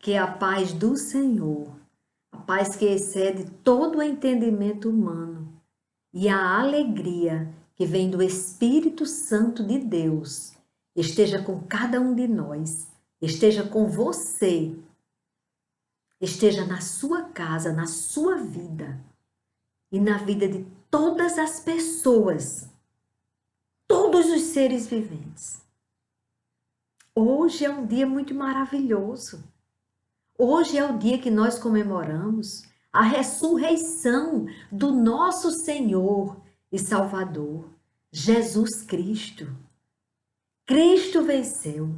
que a paz do Senhor, a paz que excede todo o entendimento humano e a alegria que vem do Espírito Santo de Deus esteja com cada um de nós, esteja com você, esteja na sua casa, na sua vida e na vida de todas as pessoas, todos os seres viventes. Hoje é um dia muito maravilhoso. Hoje é o dia que nós comemoramos a ressurreição do nosso Senhor e Salvador, Jesus Cristo. Cristo venceu.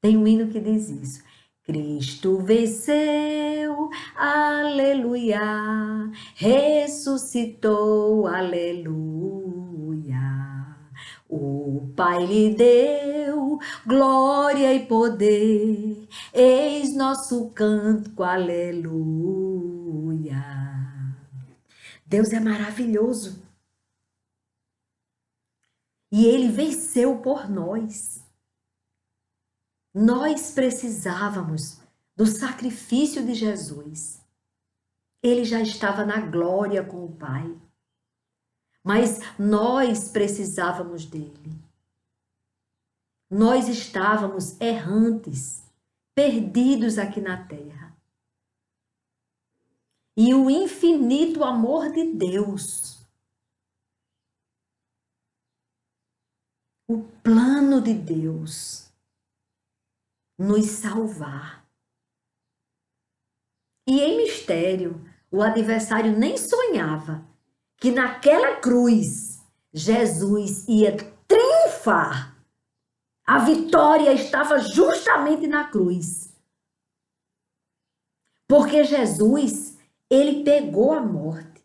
Tem um hino que diz isso. Cristo venceu, aleluia, ressuscitou, aleluia. O Pai lhe deu glória e poder, eis nosso canto, aleluia. Deus é maravilhoso. E Ele venceu por nós. Nós precisávamos do sacrifício de Jesus. Ele já estava na glória com o Pai. Mas nós precisávamos dele. Nós estávamos errantes, perdidos aqui na terra. E o infinito amor de Deus, o plano de Deus, nos salvar. E em mistério, o adversário nem sonhava que naquela cruz Jesus ia triunfar. A vitória estava justamente na cruz. Porque Jesus, ele pegou a morte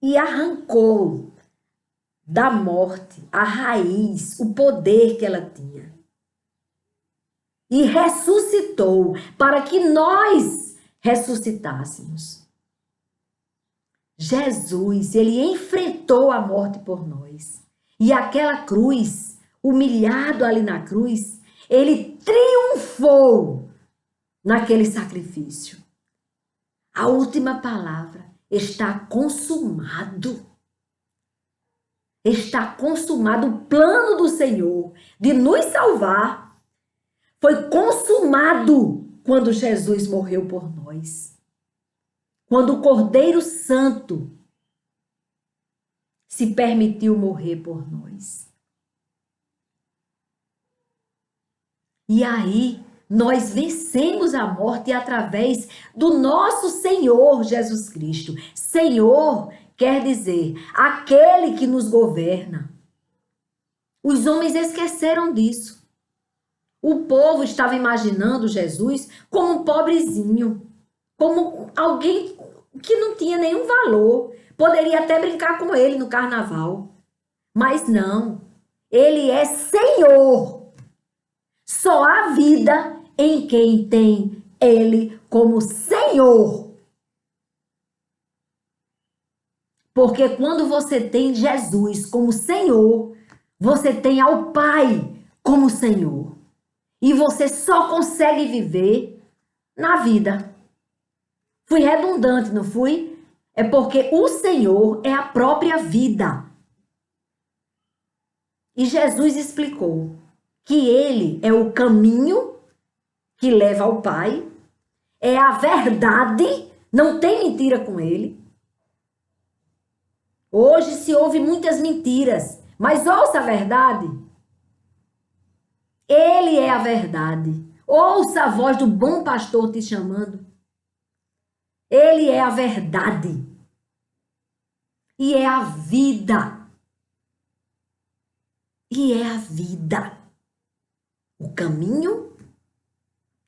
e arrancou da morte a raiz, o poder que ela tinha. E ressuscitou para que nós ressuscitássemos. Jesus, ele enfrentou a morte por nós. E aquela cruz, humilhado ali na cruz, ele triunfou naquele sacrifício. A última palavra: está consumado. Está consumado. O plano do Senhor de nos salvar foi consumado quando Jesus morreu por nós. Quando o Cordeiro Santo se permitiu morrer por nós. E aí, nós vencemos a morte através do nosso Senhor Jesus Cristo. Senhor quer dizer aquele que nos governa. Os homens esqueceram disso. O povo estava imaginando Jesus como um pobrezinho, como alguém que não tinha nenhum valor. Poderia até brincar com ele no carnaval. Mas não, ele é Senhor. Só há vida em quem tem ele como Senhor. Porque quando você tem Jesus como Senhor, você tem ao Pai como Senhor. E você só consegue viver na vida. Fui redundante, não fui? É porque o Senhor é a própria vida. E Jesus explicou que ele é o caminho que leva ao Pai, é a verdade, não tem mentira com ele. Hoje se ouve muitas mentiras, mas ouça a verdade. Ele é a verdade. Ouça a voz do bom pastor te chamando. Ele é a verdade. E é a vida. E é a vida. O caminho,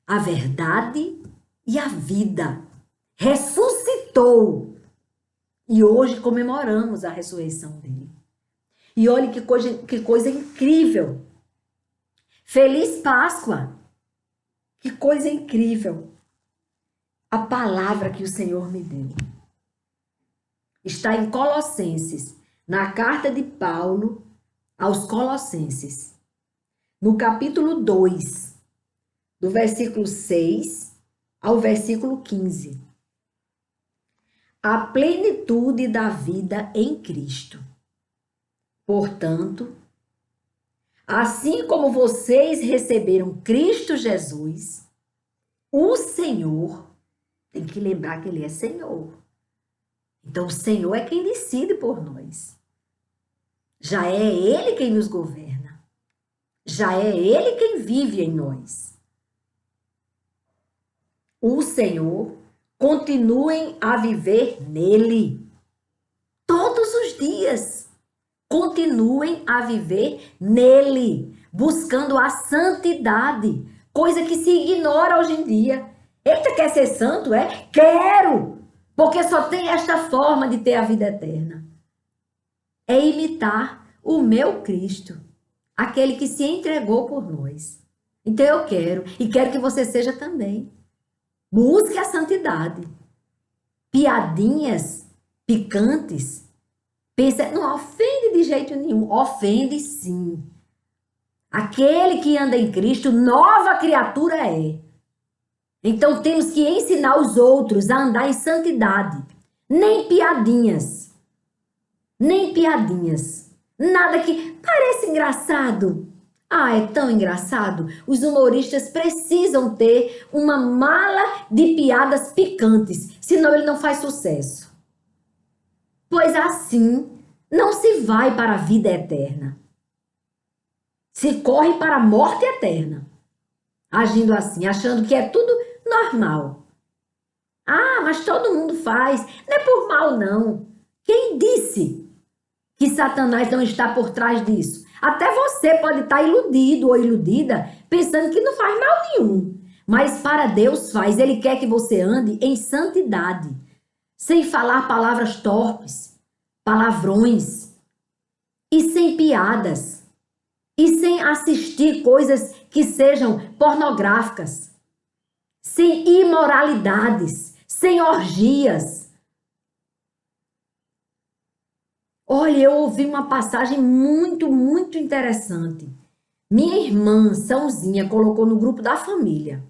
a verdade e a vida. Ressuscitou. E hoje comemoramos a ressurreição dele. E olha que coisa incrível. Feliz Páscoa. Que coisa incrível. A palavra que o Senhor me deu está em Colossenses, na carta de Paulo aos Colossenses, no capítulo 2, do versículo 6 ao versículo 15. A plenitude da vida em Cristo. Portanto, assim como vocês receberam Cristo Jesus, o Senhor, tem que lembrar que Ele é Senhor. Então, o Senhor é quem decide por nós. Já é Ele quem nos governa. Já é Ele quem vive em nós. O Senhor, continuem a viver nele. Todos os dias. Continuem a viver nele, buscando a santidade, coisa que se ignora hoje em dia. Eita, quer ser santo, é? Quero! Porque só tem esta forma de ter a vida eterna. É imitar o meu Cristo, aquele que se entregou por nós. Então eu quero, e quero que você seja também. Busque a santidade. Piadinhas picantes, pensa, não ofende de jeito nenhum, ofende sim. Aquele que anda em Cristo, nova criatura é. Então temos que ensinar os outros a andar em santidade. Nem piadinhas. Nem piadinhas. Nada que parece engraçado. Ah, é tão engraçado. Os humoristas precisam ter uma mala de piadas picantes, senão ele não faz sucesso. Pois assim não se vai para a vida eterna. Se corre para a morte eterna. Agindo assim, achando que é tudo normal. Ah, mas todo mundo faz. Não é por mal, não. Quem disse que Satanás não está por trás disso? Até você pode estar iludido ou iludida, pensando que não faz mal nenhum. Mas para Deus faz. Ele quer que você ande em santidade, sem falar palavras torpes, palavrões, e sem piadas, e sem assistir coisas que sejam pornográficas, sem imoralidades, sem orgias. Olha, eu ouvi uma passagem muito interessante. Minha irmã, Sãozinha, colocou no grupo da família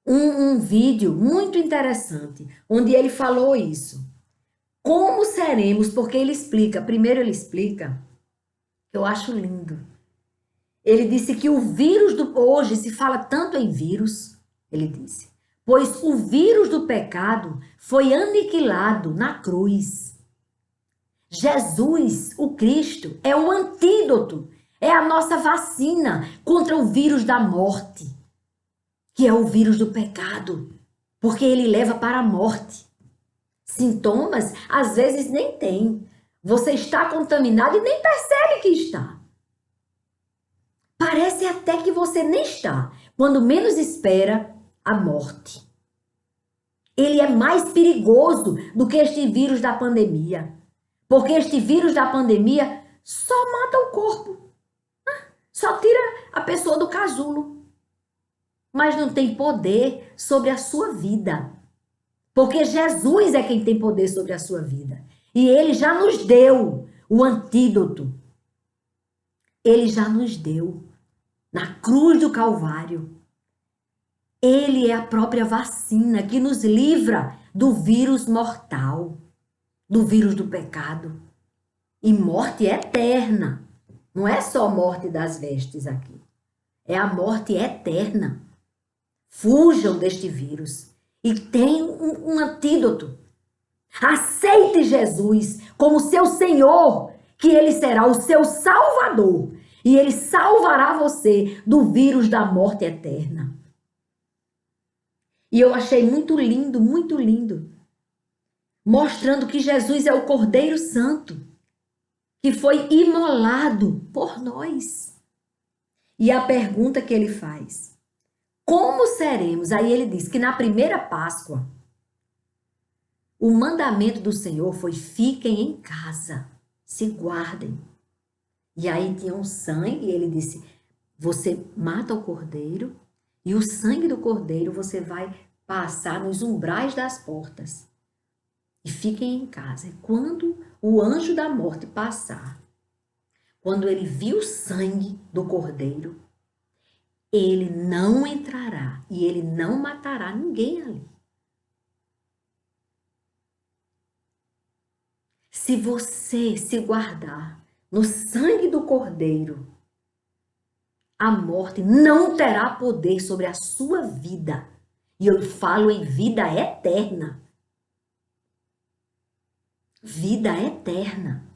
um vídeo muito interessante, onde ele falou isso. Como seremos, porque ele explica, primeiro ele explica, eu acho lindo. Ele disse que o vírus hoje se fala tanto em vírus, ele disse, pois o vírus do pecado foi aniquilado na cruz. Jesus, o Cristo, é o antídoto, é a nossa vacina contra o vírus da morte, que é o vírus do pecado, porque ele leva para a morte. Sintomas, às vezes, nem tem. Você está contaminado e nem percebe que está. Parece até que você nem está. Quando menos espera, a morte. Ele é mais perigoso do que este vírus da pandemia. Porque este vírus da pandemia só mata o corpo. Só tira a pessoa do casulo. Mas não tem poder sobre a sua vida. Porque Jesus é quem tem poder sobre a sua vida. E ele já nos deu o antídoto. Ele já nos deu na cruz do Calvário. Ele é a própria vacina que nos livra do vírus mortal, do vírus do pecado. E morte eterna. Não é só morte das vestes aqui. É a morte eterna. Fujam deste vírus. E tem um antídoto. Aceite Jesus como seu Senhor, que Ele será o seu Salvador. E Ele salvará você do vírus da morte eterna. E eu achei muito lindo, mostrando que Jesus é o Cordeiro Santo, que foi imolado por nós. E a pergunta que ele faz, como seremos? Aí ele diz que na primeira Páscoa, o mandamento do Senhor foi: fiquem em casa, se guardem. E aí tinha um sangue, e ele disse: você mata o cordeiro, e o sangue do cordeiro você vai passar nos umbrais das portas. E fiquem em casa. E quando o anjo da morte passar, quando ele viu o sangue do cordeiro, ele não entrará e ele não matará ninguém ali. Se você se guardar no sangue do Cordeiro, a morte não terá poder sobre a sua vida. E eu falo em vida eterna. Vida eterna.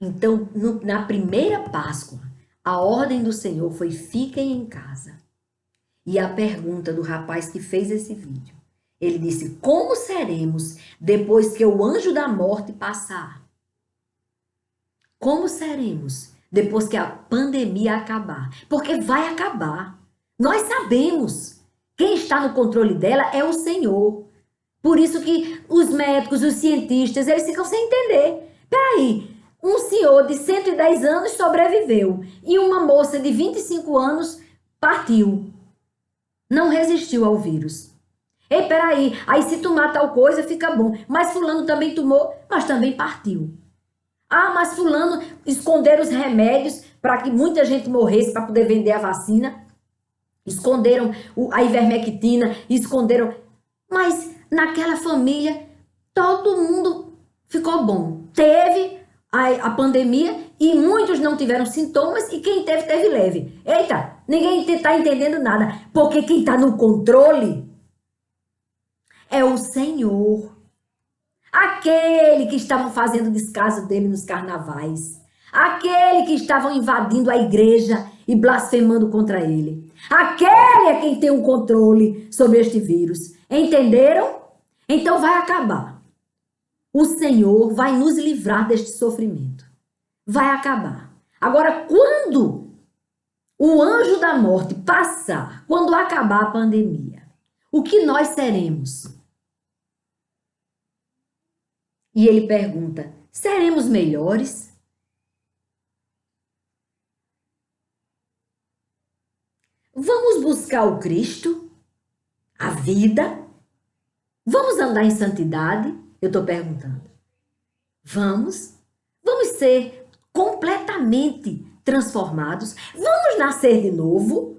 Então, na primeira Páscoa, a ordem do Senhor foi: fiquem em casa. E a pergunta do rapaz que fez esse vídeo, ele disse: como seremos depois que o anjo da morte passar? Como seremos depois que a pandemia acabar? Porque vai acabar. Nós sabemos. Quem está no controle dela é o Senhor. Por isso que os médicos, os cientistas, eles ficam sem entender. Peraí, um senhor de 110 anos sobreviveu e uma moça de 25 anos partiu. Não resistiu ao vírus. Ei, peraí, aí se tomar tal coisa fica bom. Mas fulano também tomou, mas também partiu. Ah, mas fulano esconderam os remédios para que muita gente morresse para poder vender a vacina. Esconderam a ivermectina, esconderam. Mas naquela família, todo mundo ficou bom. Teve a pandemia e muitos não tiveram sintomas e quem teve, teve leve. Eita, ninguém está entendendo nada. Porque quem está no controle é o Senhor. Aquele que estavam fazendo descaso dele nos carnavais. Aquele que estavam invadindo a igreja e blasfemando contra ele. Aquele é quem tem o controle sobre este vírus. Entenderam? Então vai acabar. O Senhor vai nos livrar deste sofrimento. Vai acabar. Agora, quando o anjo da morte passar, quando acabar a pandemia, o que nós seremos? E ele pergunta: seremos melhores? Vamos buscar o Cristo? A vida? Vamos andar em santidade? Eu estou perguntando. Vamos? Vamos ser completamente transformados? Vamos nascer de novo?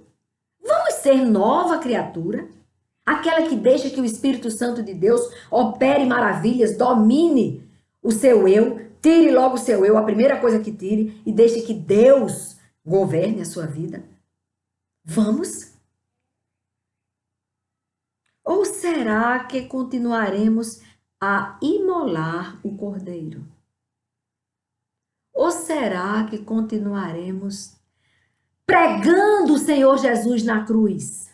Vamos ser nova criatura? Aquela que deixa que o Espírito Santo de Deus opere maravilhas, domine o seu eu, tire logo o seu eu, a primeira coisa que tire, e deixe que Deus governe a sua vida. Vamos? Ou será que continuaremos a imolar o cordeiro? Ou será que continuaremos pregando o Senhor Jesus na cruz?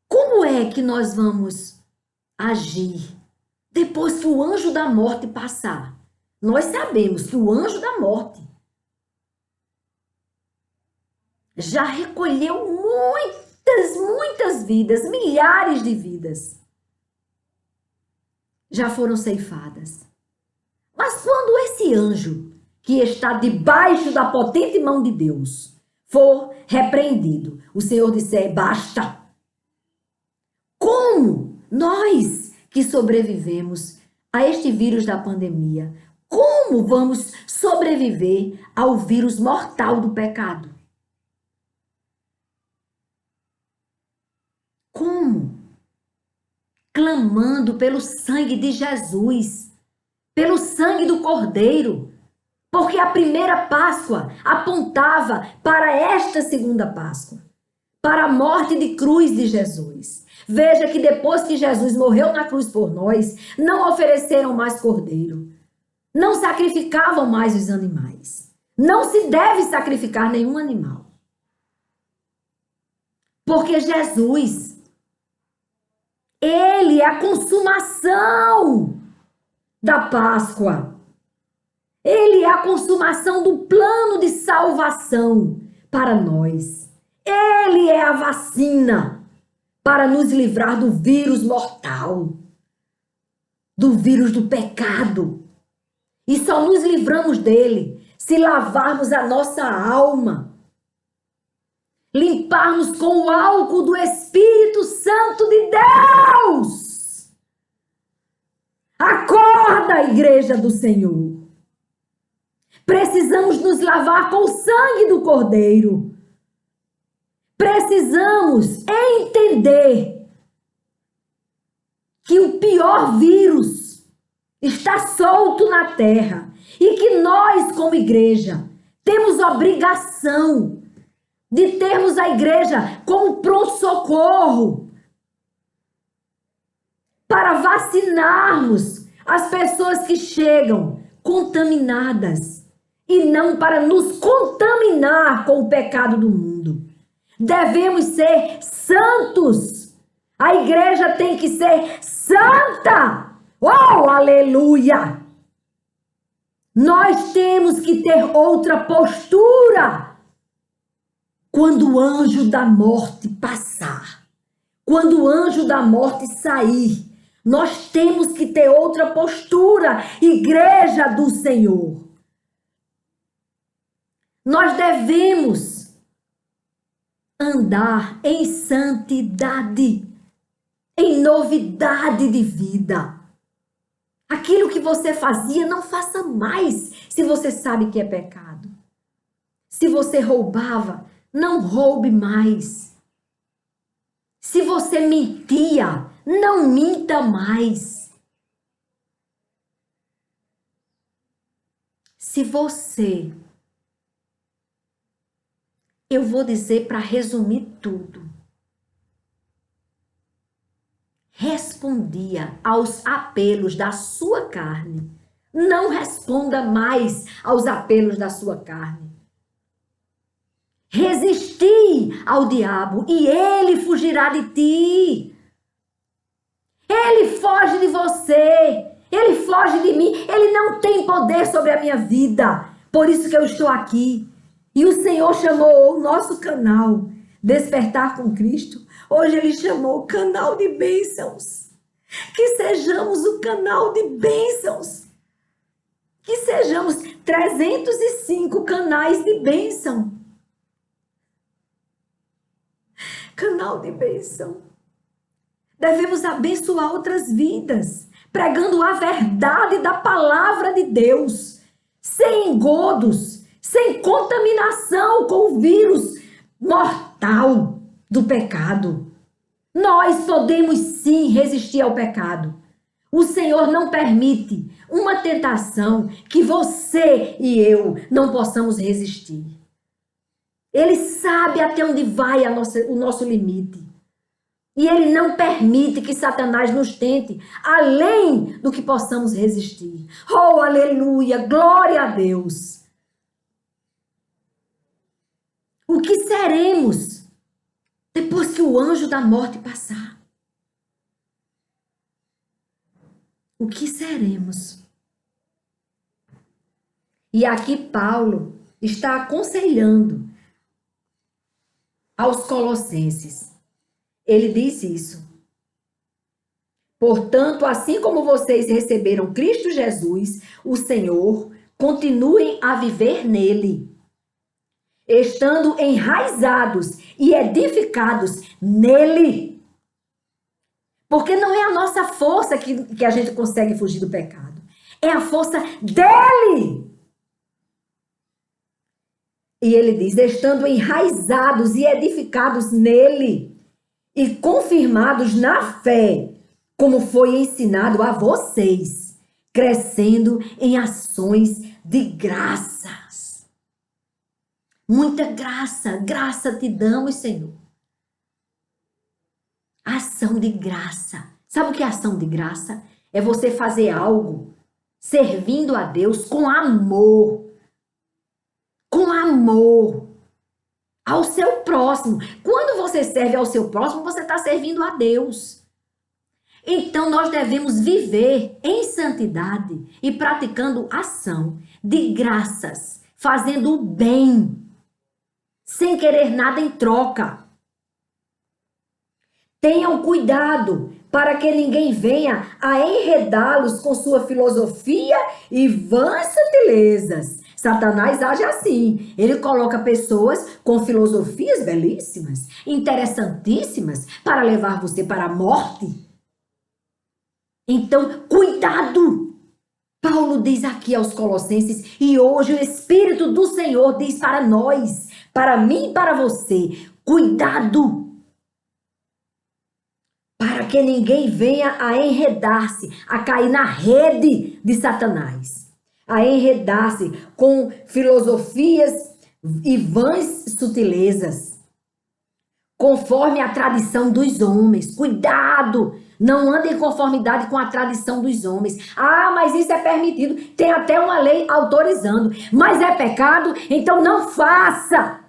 Como é que nós vamos agir depois que o anjo da morte passar? Nós sabemos que o anjo da morte já recolheu muitas vidas, milhares de vidas já foram ceifadas. Mas quando esse anjo, que está debaixo da potente mão de Deus, for repreendido, o Senhor disser: basta. Como nós que sobrevivemos a este vírus da pandemia, como vamos sobreviver ao vírus mortal do pecado? Como? Clamando pelo sangue de Jesus, pelo sangue do Cordeiro, porque a primeira Páscoa apontava para esta segunda Páscoa, para a morte de cruz de Jesus. Veja que depois que Jesus morreu na cruz por nós, não ofereceram mais cordeiro, não sacrificavam mais os animais. Não se deve sacrificar nenhum animal. Porque Jesus, ele é a consumação da Páscoa. Ele é a consumação do plano de salvação para nós. Ele é a vacina para nos livrar do vírus mortal, do vírus do pecado. E só nos livramos dele se lavarmos a nossa alma, limparmos com o álcool do Espírito Santo de Deus. Acorda, igreja do Senhor. Precisamos nos lavar com o sangue do Cordeiro. Precisamos entender que o pior vírus está solto na terra e que nós, como igreja, temos obrigação de termos a igreja como pronto-socorro para vacinarmos as pessoas que chegam contaminadas e não para nos contaminar com o pecado do mundo. Devemos ser santos. A igreja tem que ser santa. Oh, aleluia! Nós temos que ter outra postura quando o anjo da morte passar. Quando o anjo da morte sair, nós temos que ter outra postura, igreja do Senhor. Nós devemos andar em santidade, em novidade de vida. Aquilo que você fazia, não faça mais, se você sabe que é pecado. Se você roubava, não roube mais. Se você mentia, não minta mais. Se você, eu vou dizer para resumir tudo, respondia aos apelos da sua carne, não responda mais aos apelos da sua carne. Resisti ao diabo e ele fugirá de ti. Ele foge de você, ele foge de mim, ele não tem poder sobre a minha vida. Por isso que eu estou aqui. E o Senhor chamou o nosso canal Despertar com Cristo. Hoje ele chamou o canal de bênçãos. Que sejamos o canal de bênçãos. Que sejamos 305 canais de bênção. Canal de bênção. Devemos abençoar outras vidas, pregando a verdade da palavra de Deus, sem engodos, sem contaminação com o vírus mortal do pecado. Nós podemos sim resistir ao pecado. O Senhor não permite uma tentação que você e eu não possamos resistir. Ele sabe até onde vai o nosso limite. E ele não permite que Satanás nos tente além do que possamos resistir. Oh, aleluia, glória a Deus. O que seremos depois que o anjo da morte passar? O que seremos? E aqui Paulo está aconselhando aos colossenses. Ele diz isso. Portanto, assim como vocês receberam Cristo Jesus, o Senhor, continuem a viver nele, estando enraizados e edificados nele. Porque não é a nossa força que a gente consegue fugir do pecado. É a força dele. E ele diz, estando enraizados e edificados nele, e confirmados na fé, como foi ensinado a vocês, crescendo em ações de graças. Muita graça, graça te damos, Senhor. Ação de graça. Sabe o que é ação de graça? É você fazer algo servindo a Deus com amor. Com amor. Ao seu próximo. Quando você serve ao seu próximo, você está servindo a Deus. Então, nós devemos viver em santidade e praticando ação de graças, fazendo o bem, sem querer nada em troca. Tenham cuidado para que ninguém venha a enredá-los com sua filosofia e vãs sutilezas. Satanás age assim. Ele coloca pessoas com filosofias belíssimas, interessantíssimas, para levar você para a morte. Então, cuidado! Paulo diz aqui aos Colossenses, e hoje o Espírito do Senhor diz para nós, para mim e para você, cuidado, para que ninguém venha a enredar-se, a cair na rede de Satanás, a enredar-se com filosofias e vãs sutilezas, conforme a tradição dos homens. Cuidado! Não ande em conformidade com a tradição dos homens. Ah, mas isso é permitido. Tem até uma lei autorizando. Mas é pecado, então não faça.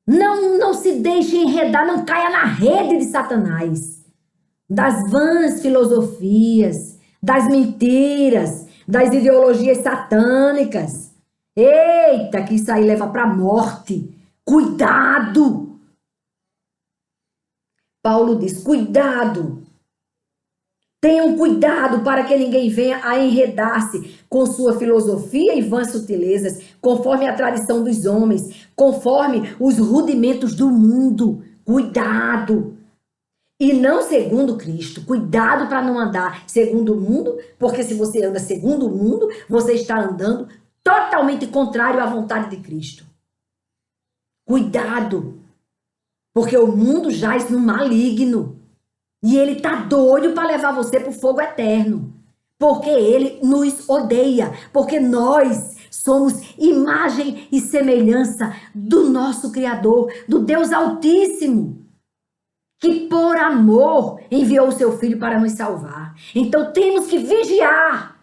Não se deixe enredar, não caia na rede de Satanás. Das vãs filosofias, das mentiras, das ideologias satânicas. Eita, que isso aí leva para a morte. Cuidado! Paulo diz, cuidado! Tenham cuidado para que ninguém venha a enredar-se com sua filosofia e vãs sutilezas, conforme a tradição dos homens, conforme os rudimentos do mundo. Cuidado! E não segundo Cristo. Cuidado para não andar segundo o mundo, porque se você anda segundo o mundo, você está andando totalmente contrário à vontade de Cristo. Cuidado! Porque o mundo jaz no maligno. E ele está doido para levar você para o fogo eterno. Porque ele nos odeia. Porque nós somos imagem e semelhança do nosso Criador, do Deus Altíssimo, que por amor enviou o seu Filho para nos salvar. Então temos que vigiar.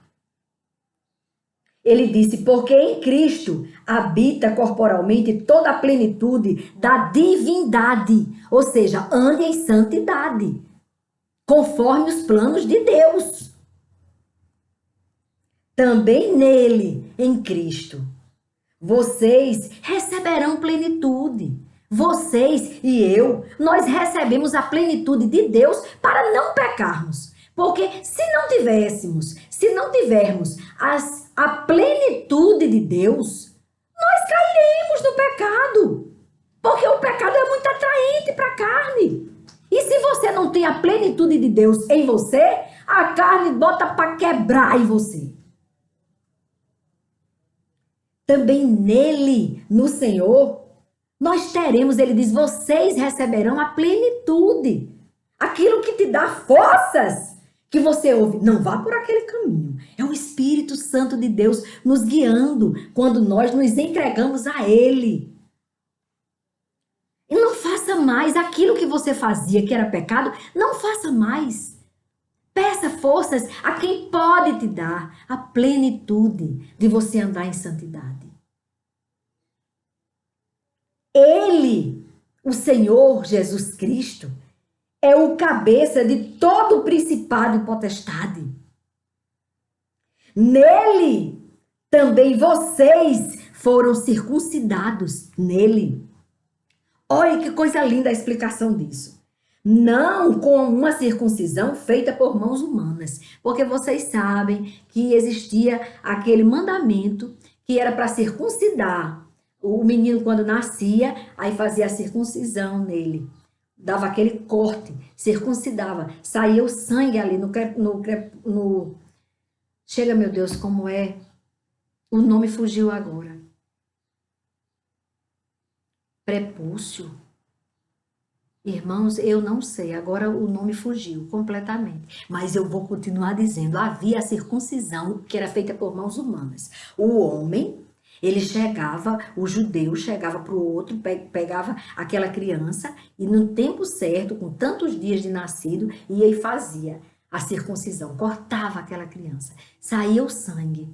Ele disse, porque em Cristo habita corporalmente toda a plenitude da divindade. Ou seja, ande em santidade, conforme os planos de Deus. Também nele, em Cristo, vocês receberão plenitude. Vocês e eu, nós recebemos a plenitude de Deus para não pecarmos. Porque se não tivermos a plenitude de Deus, nós cairemos no pecado. Porque o pecado é muito atraente para a carne. E se você não tem a plenitude de Deus em você, a carne bota para quebrar em você. Também nele, no Senhor, nós teremos, ele diz, vocês receberão a plenitude. Aquilo que te dá forças. Que você ouve, não vá por aquele caminho. É o Espírito Santo de Deus nos guiando quando nós nos entregamos a Ele. E não faça mais aquilo que você fazia, que era pecado, não faça mais. Peça forças a quem pode te dar a plenitude de você andar em santidade. Ele, o Senhor Jesus Cristo, é o cabeça de todo o principado e potestade. Nele também vocês foram circuncidados. Nele. Olha que coisa linda a explicação disso. Não com uma circuncisão feita por mãos humanas. Porque vocês sabem que existia aquele mandamento que era para circuncidar. O menino quando nascia, aí fazia a circuncisão nele. Dava aquele corte, circuncidava, saía o sangue ali no... Chega, meu Deus, como é? O nome fugiu agora. Prepúcio. Irmãos, eu não sei, agora o nome fugiu completamente. Mas eu vou continuar dizendo, havia a circuncisão que era feita por mãos humanas. O homem... Ele chegava, o judeu chegava para o outro, pegava aquela criança e no tempo certo, com tantos dias de nascido, ia e fazia a circuncisão, cortava aquela criança. Saía o sangue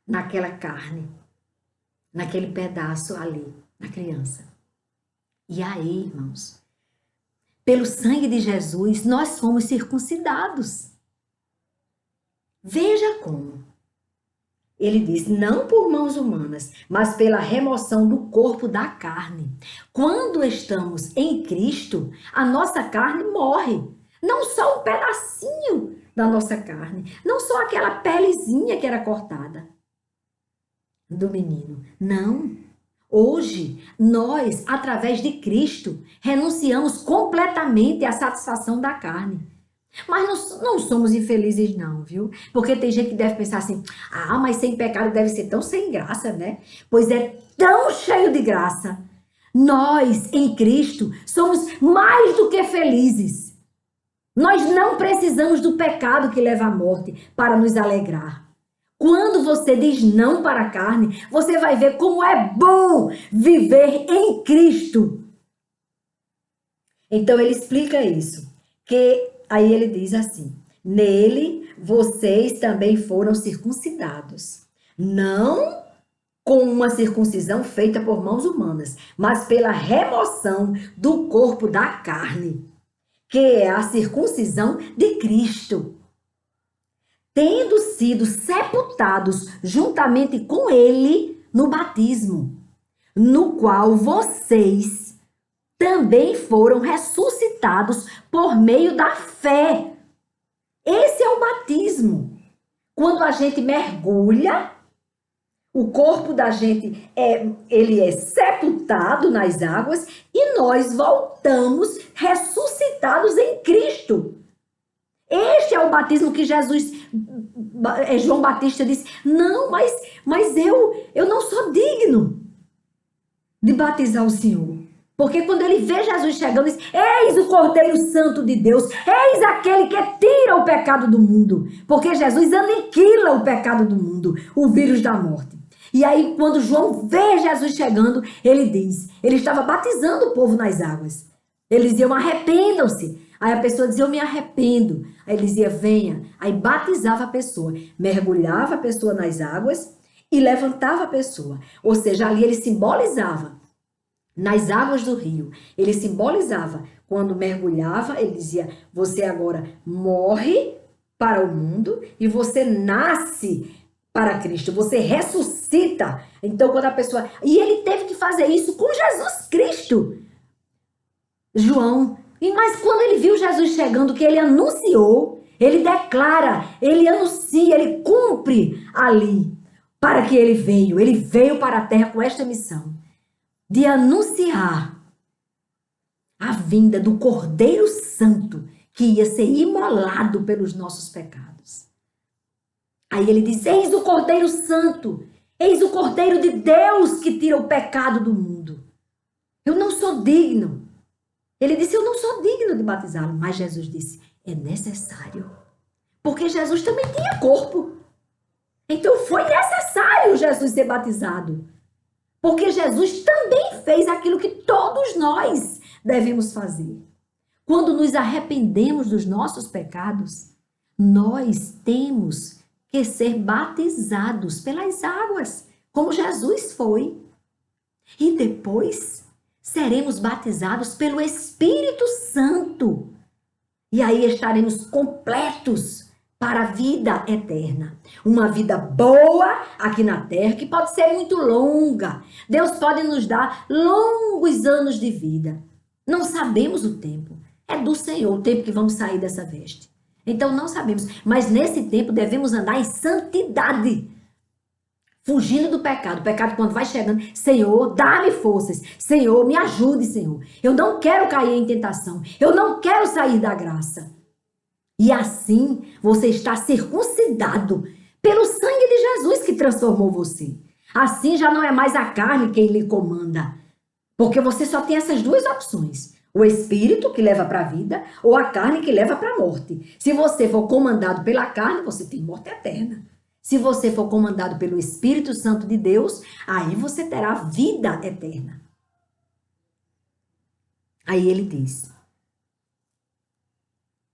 naquela carne, naquele pedaço ali, na criança. E aí, irmãos, pelo sangue de Jesus, nós fomos circuncidados. Veja como. Ele diz, não por mãos humanas, mas pela remoção do corpo da carne. Quando estamos em Cristo, a nossa carne morre. Não só um pedacinho da nossa carne, não só aquela pelezinha que era cortada do menino. Não. Hoje, nós, através de Cristo, renunciamos completamente à satisfação da carne. Mas não somos infelizes não, viu? Porque tem gente que deve pensar assim, mas sem pecado deve ser tão sem graça, né? Pois é tão cheio de graça. Nós, em Cristo, somos mais do que felizes. Nós não precisamos do pecado que leva à morte para nos alegrar. Quando você diz não para a carne, você vai ver como é bom viver em Cristo. Então ele explica isso, que aí ele diz assim: nele vocês também foram circuncidados, não com uma circuncisão feita por mãos humanas, mas pela remoção do corpo da carne, que é a circuncisão de Cristo, tendo sido sepultados juntamente com ele no batismo, no qual vocês também foram ressuscitados por meio da fé. Esse é o batismo. Quando a gente mergulha, o corpo da gente ele é sepultado nas águas e nós voltamos ressuscitados em Cristo. Este é o batismo que João Batista disse, não, mas eu não sou digno de batizar o Senhor. Porque quando ele vê Jesus chegando, ele diz, eis o Cordeiro Santo de Deus, eis aquele que tira o pecado do mundo. Porque Jesus aniquila o pecado do mundo, o vírus da morte. E aí, quando João vê Jesus chegando, ele estava batizando o povo nas águas. Eles diziam, arrependam-se. Aí a pessoa dizia, eu me arrependo. Aí ele dizia, venha. Aí batizava a pessoa, mergulhava a pessoa nas águas e levantava a pessoa. Ou seja, ali ele simbolizava, nas águas do rio, ele simbolizava, quando mergulhava, ele dizia, você agora morre para o mundo e você nasce para Cristo, você ressuscita. Então, quando a pessoa... E ele teve que fazer isso com Jesus Cristo. João. Mas quando ele viu Jesus chegando, que ele anunciou, ele declara, ele anuncia, ele cumpre ali para que ele veio. Ele veio para a terra com esta missão de anunciar a vinda do Cordeiro Santo que ia ser imolado pelos nossos pecados. Aí ele diz, eis o Cordeiro Santo, eis o Cordeiro de Deus que tira o pecado do mundo. Eu não sou digno. Ele disse, eu não sou digno de batizá-lo, mas Jesus disse, é necessário. Porque Jesus também tinha corpo. Então foi necessário Jesus ser batizado. Porque Jesus também fez aquilo que todos nós devemos fazer. Quando nos arrependemos dos nossos pecados, nós temos que ser batizados pelas águas, como Jesus foi. E depois seremos batizados pelo Espírito Santo. E aí estaremos completos para a vida eterna. Uma vida boa aqui na terra, que pode ser muito longa. Deus pode nos dar longos anos de vida. Não sabemos o tempo. É do Senhor o tempo que vamos sair dessa veste. Então não sabemos. Mas nesse tempo devemos andar em santidade. Fugindo do pecado. O pecado quando vai chegando, Senhor, dá-me forças. Senhor, me ajude, Senhor. Eu não quero cair em tentação. Eu não quero sair da graça. E assim você está circuncidado pelo sangue de Jesus que transformou você. Assim já não é mais a carne quem lhe comanda. Porque você só tem essas duas opções. O espírito que leva para a vida ou a carne que leva para a morte. Se você for comandado pela carne, você tem morte eterna. Se você for comandado pelo Espírito Santo de Deus, aí você terá vida eterna. Aí ele diz,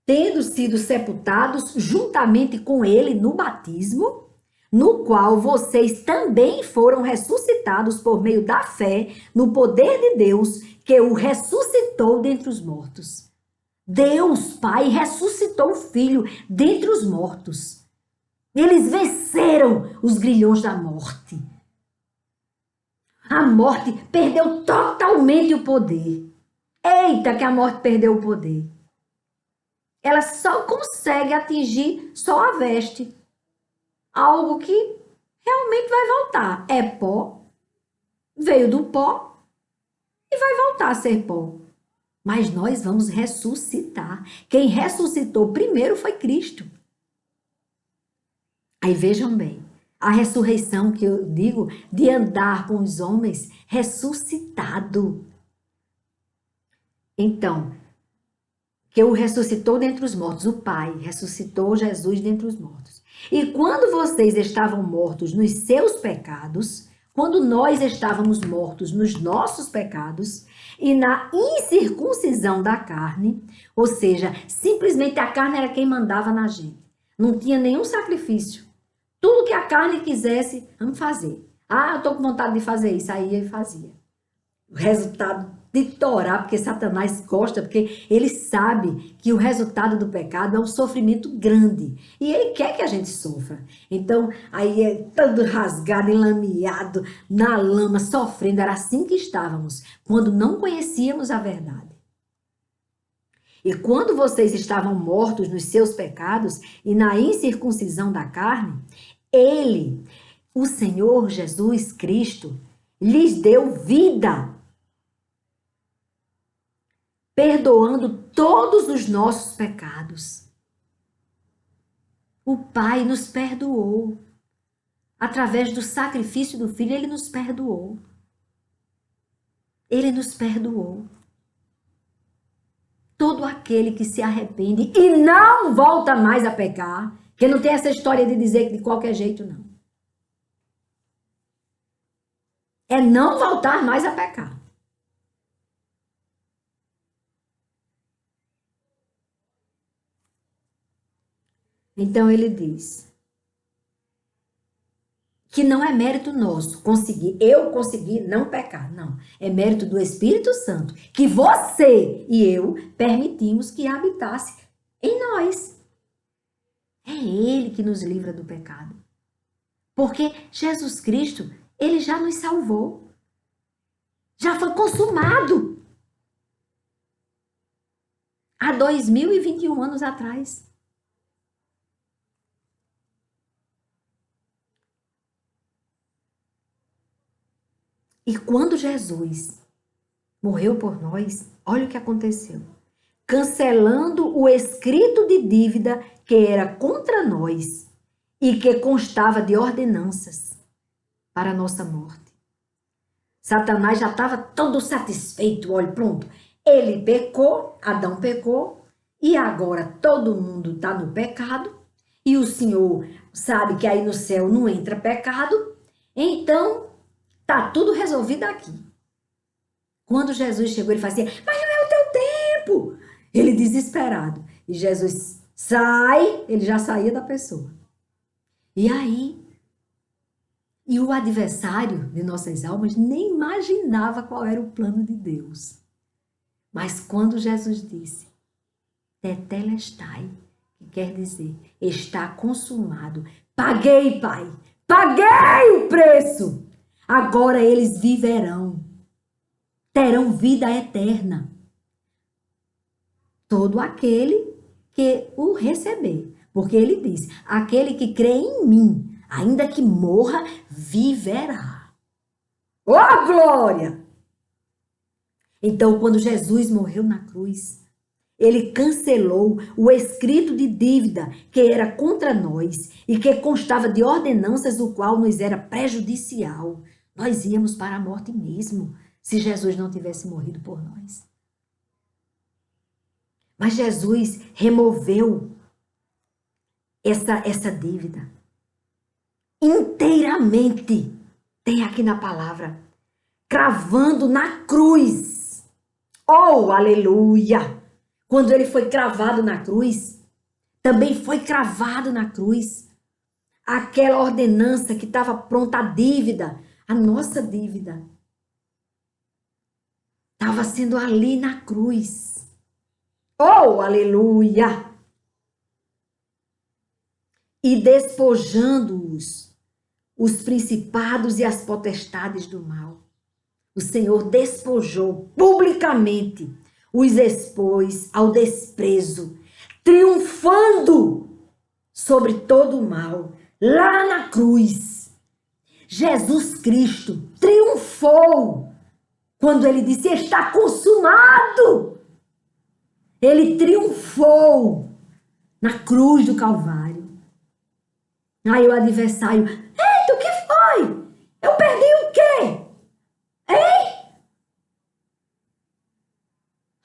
tendo sido sepultados juntamente com ele no batismo, no qual vocês também foram ressuscitados por meio da fé no poder de Deus que o ressuscitou dentre os mortos. Deus, Pai, ressuscitou o Filho dentre os mortos. Eles venceram os grilhões da morte. A morte perdeu totalmente o poder. Eita, que a morte perdeu o poder. Ela só consegue atingir só a veste. Algo que realmente vai voltar. É pó, veio do pó e vai voltar a ser pó. Mas nós vamos ressuscitar. Quem ressuscitou primeiro foi Cristo. Aí vejam bem, a ressurreição que eu digo de andar com os homens ressuscitado. Então, que o ressuscitou dentre os mortos, o Pai ressuscitou Jesus dentre os mortos. E quando vocês estavam mortos nos seus pecados, quando nós estávamos mortos nos nossos pecados e na incircuncisão da carne, ou seja, simplesmente a carne era quem mandava na gente. Não tinha nenhum sacrifício. Tudo que a carne quisesse, vamos fazer. Ah, eu estou com vontade de fazer isso. Aí ele fazia. O resultado de torar, porque Satanás gosta, porque ele sabe que o resultado do pecado é um sofrimento grande. E ele quer que a gente sofra. Então, aí é todo rasgado, enlameado, na lama, sofrendo. Era assim que estávamos, quando não conhecíamos a verdade. E quando vocês estavam mortos nos seus pecados e na incircuncisão da carne, ele, o Senhor Jesus Cristo, lhes deu vida, perdoando todos os nossos pecados. O Pai nos perdoou. Através do sacrifício do Filho, ele nos perdoou. Ele nos perdoou. Todo aquele que se arrepende e não volta mais a pecar, que não tem essa história de dizer que de qualquer jeito não. É não voltar mais a pecar. Então ele diz que não é mérito nosso conseguir, eu conseguir não pecar, não. É mérito do Espírito Santo, que você e eu permitimos que habitasse em nós. É ele que nos livra do pecado. Porque Jesus Cristo, ele já nos salvou. Já foi consumado. Há 2021 anos atrás. E quando Jesus morreu por nós, olha o que aconteceu. Cancelando o escrito de dívida que era contra nós e que constava de ordenanças para a nossa morte. Satanás já estava todo satisfeito, olha, pronto. Ele pecou, Adão pecou, e agora todo mundo está no pecado, e o Senhor sabe que aí no céu não entra pecado, então tá tudo resolvido aqui. Quando Jesus chegou, ele fazia, mas não é o teu tempo. Ele desesperado. E Jesus sai, ele já saía da pessoa. E aí, e o adversário de nossas almas nem imaginava qual era o plano de Deus. Mas quando Jesus disse, tetelestai, que quer dizer, está consumado. Paguei, Pai, paguei o preço. Agora eles viverão, terão vida eterna. Todo aquele que o receber. Porque ele diz, aquele que crê em mim, ainda que morra, viverá. Oh, glória! Então, quando Jesus morreu na cruz, ele cancelou o escrito de dívida que era contra nós e que constava de ordenanças, o qual nos era prejudicial. Nós íamos para a morte mesmo, se Jesus não tivesse morrido por nós. Mas Jesus removeu essa dívida inteiramente. Tem aqui na palavra, cravando na cruz. Oh, aleluia! Quando ele foi cravado na cruz, também foi cravado na cruz aquela ordenança que estava pronta, a dívida, a nossa dívida, estava sendo ali na cruz. Oh, aleluia! E despojando-os, os principados e as potestades do mal. O Senhor despojou publicamente, os expôs ao desprezo, triunfando sobre todo o mal, lá na cruz. Jesus Cristo triunfou quando ele disse, está consumado. Ele triunfou na cruz do Calvário. Aí o adversário, eita, o que foi? Eu perdi o quê? Hein?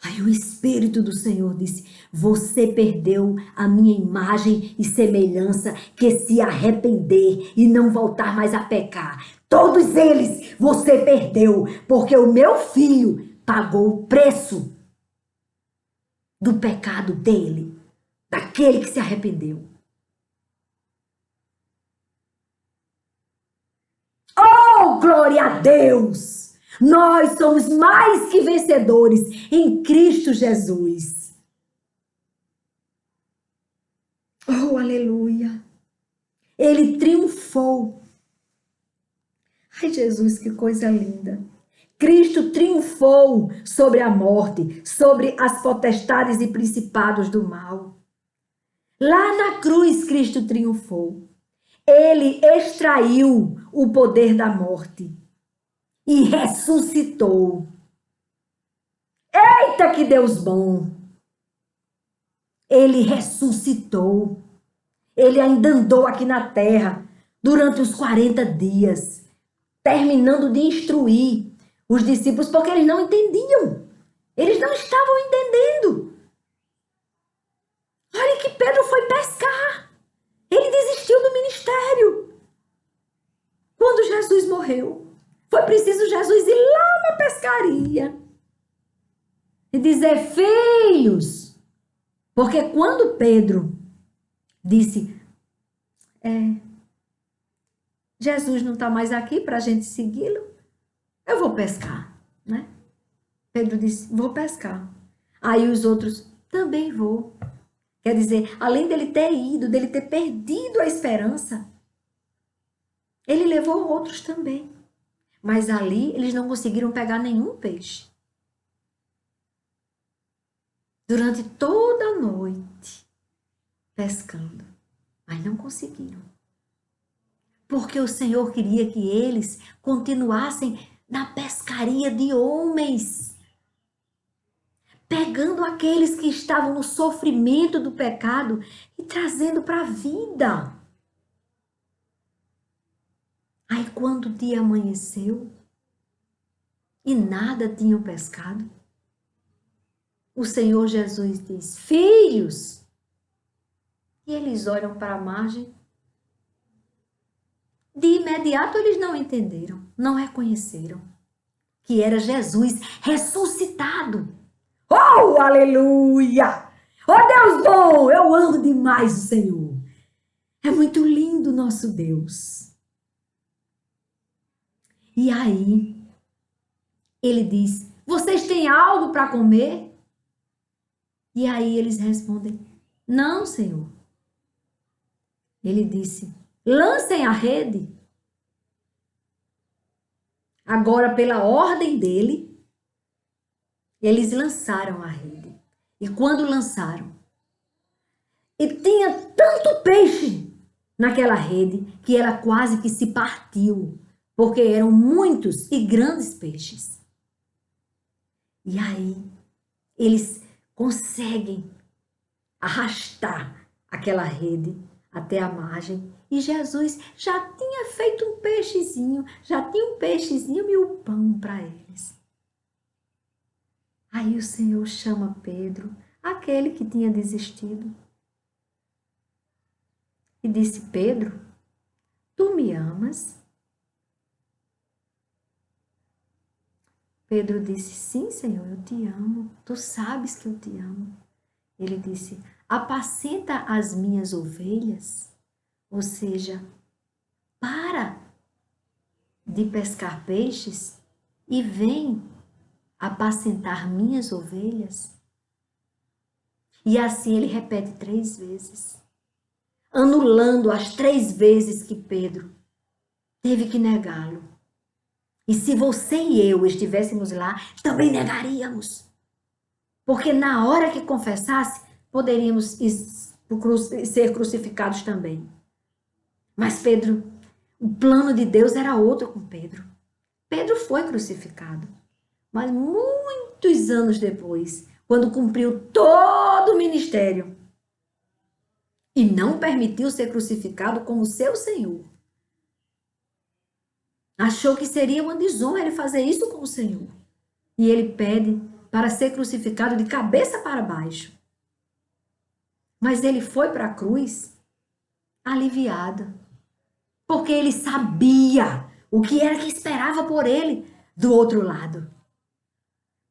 Aí o Espírito do Senhor disse, você perdeu a minha imagem e semelhança, que se arrepender e não voltar mais a pecar. Todos eles você perdeu, porque o meu filho pagou o preço do pecado dele, daquele que se arrependeu. Oh, glória a Deus! Nós somos mais que vencedores em Cristo Jesus. Oh, aleluia! Ele triunfou. Ai, Jesus, que coisa linda! Cristo triunfou sobre a morte, sobre as potestades e principados do mal. Lá na cruz, Cristo triunfou. Ele extraiu o poder da morte e ressuscitou. Eita, que Deus bom! Ele ressuscitou. Ele ainda andou aqui na terra durante os 40 dias, terminando de instruir os discípulos, porque eles não entendiam. Eles não estavam entendendo. Olha que Pedro foi pescar. Ele desistiu do ministério. Quando Jesus morreu, foi preciso Jesus ir lá na pescaria e dizer, filhos, porque quando Pedro disse, Jesus não está mais aqui para a gente segui-lo, eu vou pescar, né? Pedro disse, vou pescar. Aí os outros, também vou. Quer dizer, além dele ter ido, dele ter perdido a esperança, ele levou outros também. Mas ali eles não conseguiram pegar nenhum peixe. Durante toda a noite, pescando. Mas não conseguiram. Porque o Senhor queria que eles continuassem na pescaria de homens. Pegando aqueles que estavam no sofrimento do pecado e trazendo para a vida. Aí quando o dia amanheceu e nada tinham pescado, o Senhor Jesus diz, filhos, e eles olham para a margem. De imediato eles não entenderam, não reconheceram que era Jesus ressuscitado. Oh, aleluia! Oh, Deus bom, eu amo demais o Senhor. É muito lindo o nosso Deus. E aí, ele diz, vocês têm algo para comer? E aí eles respondem, não, Senhor. Ele disse, lancem a rede. Agora, pela ordem dele, eles lançaram a rede. E quando lançaram, e tinha tanto peixe naquela rede que ela quase que se partiu, porque eram muitos e grandes peixes. E aí, eles conseguem arrastar aquela rede até a margem. E Jesus já tinha feito um peixezinho, e o pão para eles. Aí o Senhor chama Pedro, aquele que tinha desistido, e disse, Pedro, tu me amas? Pedro disse, sim, Senhor, eu te amo, tu sabes que eu te amo. Ele disse, apacenta as minhas ovelhas, ou seja, para de pescar peixes e vem apacentar minhas ovelhas. E assim ele repete 3 vezes, anulando as 3 vezes que Pedro teve que negá-lo. E se você e eu estivéssemos lá, também negaríamos. Porque na hora que confessasse, poderíamos ser crucificados também. Mas Pedro, o plano de Deus era outro com Pedro. Pedro foi crucificado. Mas muitos anos depois, quando cumpriu todo o ministério e não permitiu ser crucificado como seu Senhor. Achou que seria uma desonra ele fazer isso com o Senhor. E ele pede para ser crucificado de cabeça para baixo. Mas ele foi para a cruz aliviado, porque ele sabia o que era que esperava por ele do outro lado.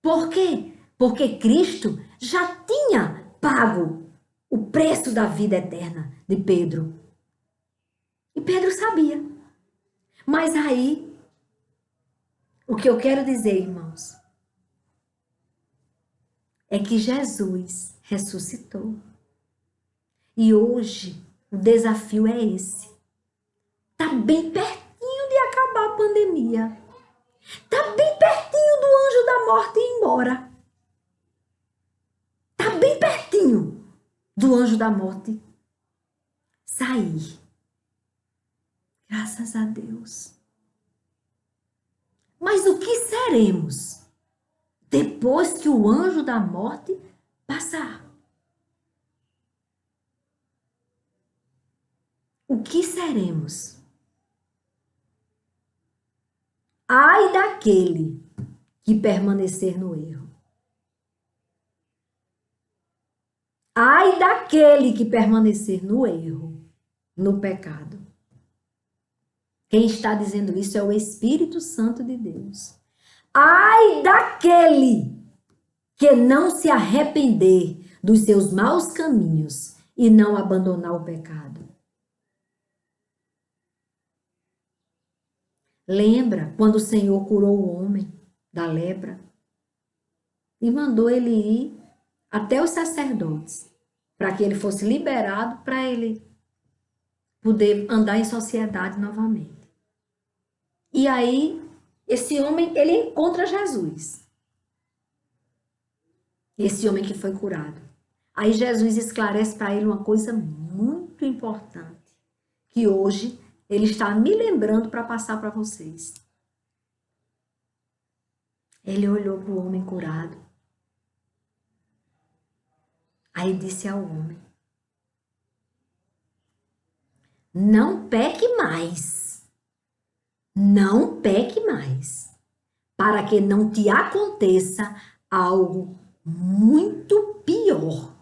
Por quê? Porque Cristo já tinha pago o preço da vida eterna de Pedro. E Pedro sabia. Mas aí, o que eu quero dizer, irmãos, é que Jesus ressuscitou. E hoje, o desafio é esse. Está bem pertinho de acabar a pandemia. Está bem pertinho do anjo da morte ir embora. Está bem pertinho do anjo da morte sair. Graças a Deus. Mas o que seremos depois que o anjo da morte passar? O que seremos? Ai daquele que permanecer no erro. Ai daquele que permanecer no erro, no pecado. Quem está dizendo isso é o Espírito Santo de Deus. Ai daquele que não se arrepender dos seus maus caminhos e não abandonar o pecado. Lembra quando o Senhor curou o homem da lepra e mandou ele ir até os sacerdotes para que ele fosse liberado para ele poder andar em sociedade novamente. E aí, esse homem, ele encontra Jesus. Esse homem que foi curado. Aí Jesus esclarece para ele uma coisa muito importante, que hoje ele está me lembrando para passar para vocês. Ele olhou para o homem curado. Aí disse ao homem: não peque mais. Não peque mais, para que não te aconteça algo muito pior.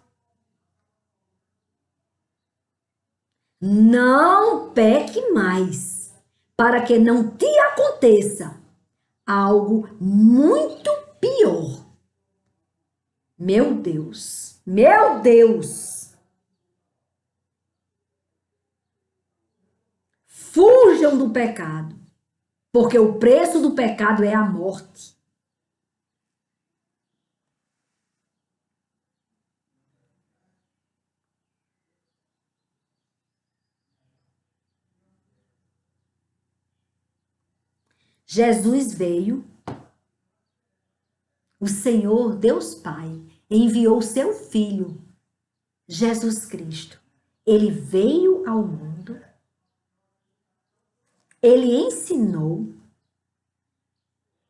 Não peque mais, para que não te aconteça algo muito pior. Meu Deus, meu Deus! Fujam do pecado, porque o preço do pecado é a morte. Jesus veio, o Senhor, Deus Pai, enviou seu Filho, Jesus Cristo. Ele veio ao mundo, ele ensinou,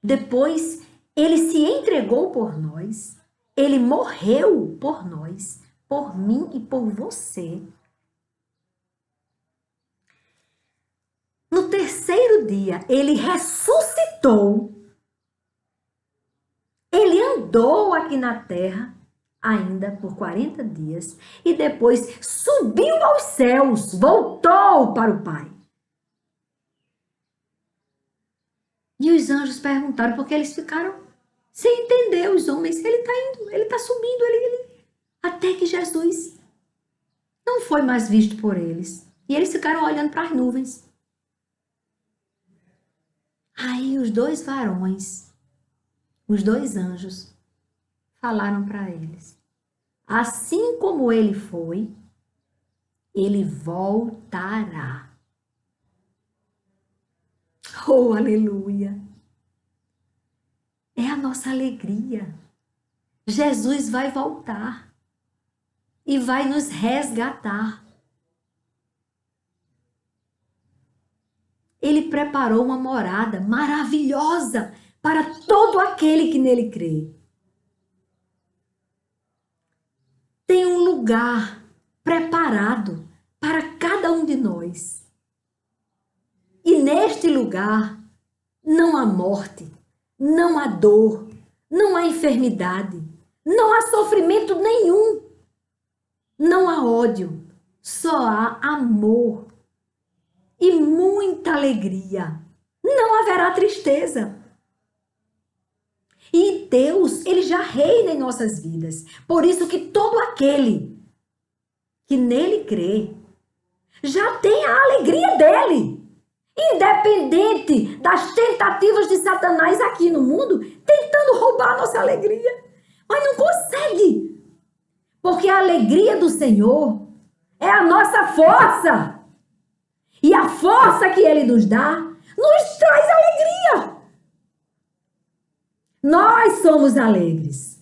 depois ele se entregou por nós, ele morreu por nós, por mim e por você. No terceiro dia, ele ressuscitou. Ele andou aqui na terra ainda por 40 dias e depois subiu aos céus, voltou para o Pai. E os anjos perguntaram porque eles ficaram sem entender, os homens. Ele está indo, ele está subindo, até que Jesus não foi mais visto por eles. E eles ficaram olhando para as nuvens. Aí os dois varões, os dois anjos, falaram para eles: assim como ele foi, ele voltará. Oh, aleluia! É a nossa alegria. Jesus vai voltar e vai nos resgatar. Ele preparou uma morada maravilhosa para todo aquele que nele crê. tem um lugar preparado para cada um de nós. E neste lugar não há morte, não há dor, não há enfermidade, não há sofrimento nenhum, não há ódio, só há amor e muita alegria. Não haverá tristeza. E Deus, Ele já reina em nossas vidas. Por isso que todo aquele que nele crê, já tem a alegria dele. Independente das tentativas de Satanás aqui no mundo, tentando roubar a nossa alegria. Mas não consegue. Porque a alegria do Senhor é a nossa força. E a força que Ele nos dá, nos traz alegria. Nós somos alegres.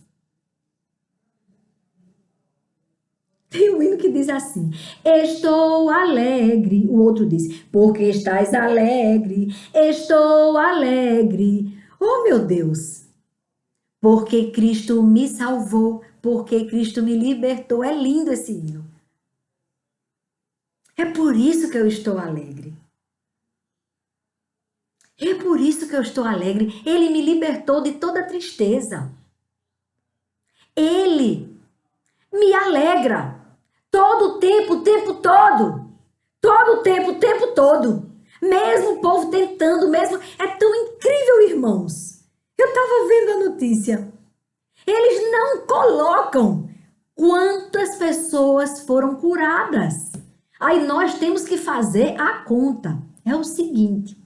Tem um hino que diz assim: estou alegre. O outro diz: porque estás alegre, estou alegre. Oh, meu Deus! Porque Cristo me salvou, porque Cristo me libertou. É lindo esse hino. É por isso que eu estou alegre. É por isso que eu estou alegre. Ele me libertou de toda tristeza. Ele me alegra. Todo o tempo todo. Todo o tempo todo. Mesmo o povo tentando, mesmo. É tão incrível, irmãos. Eu estava vendo a notícia. Eles não colocam quantas pessoas foram curadas. Aí nós temos que fazer a conta. É o seguinte,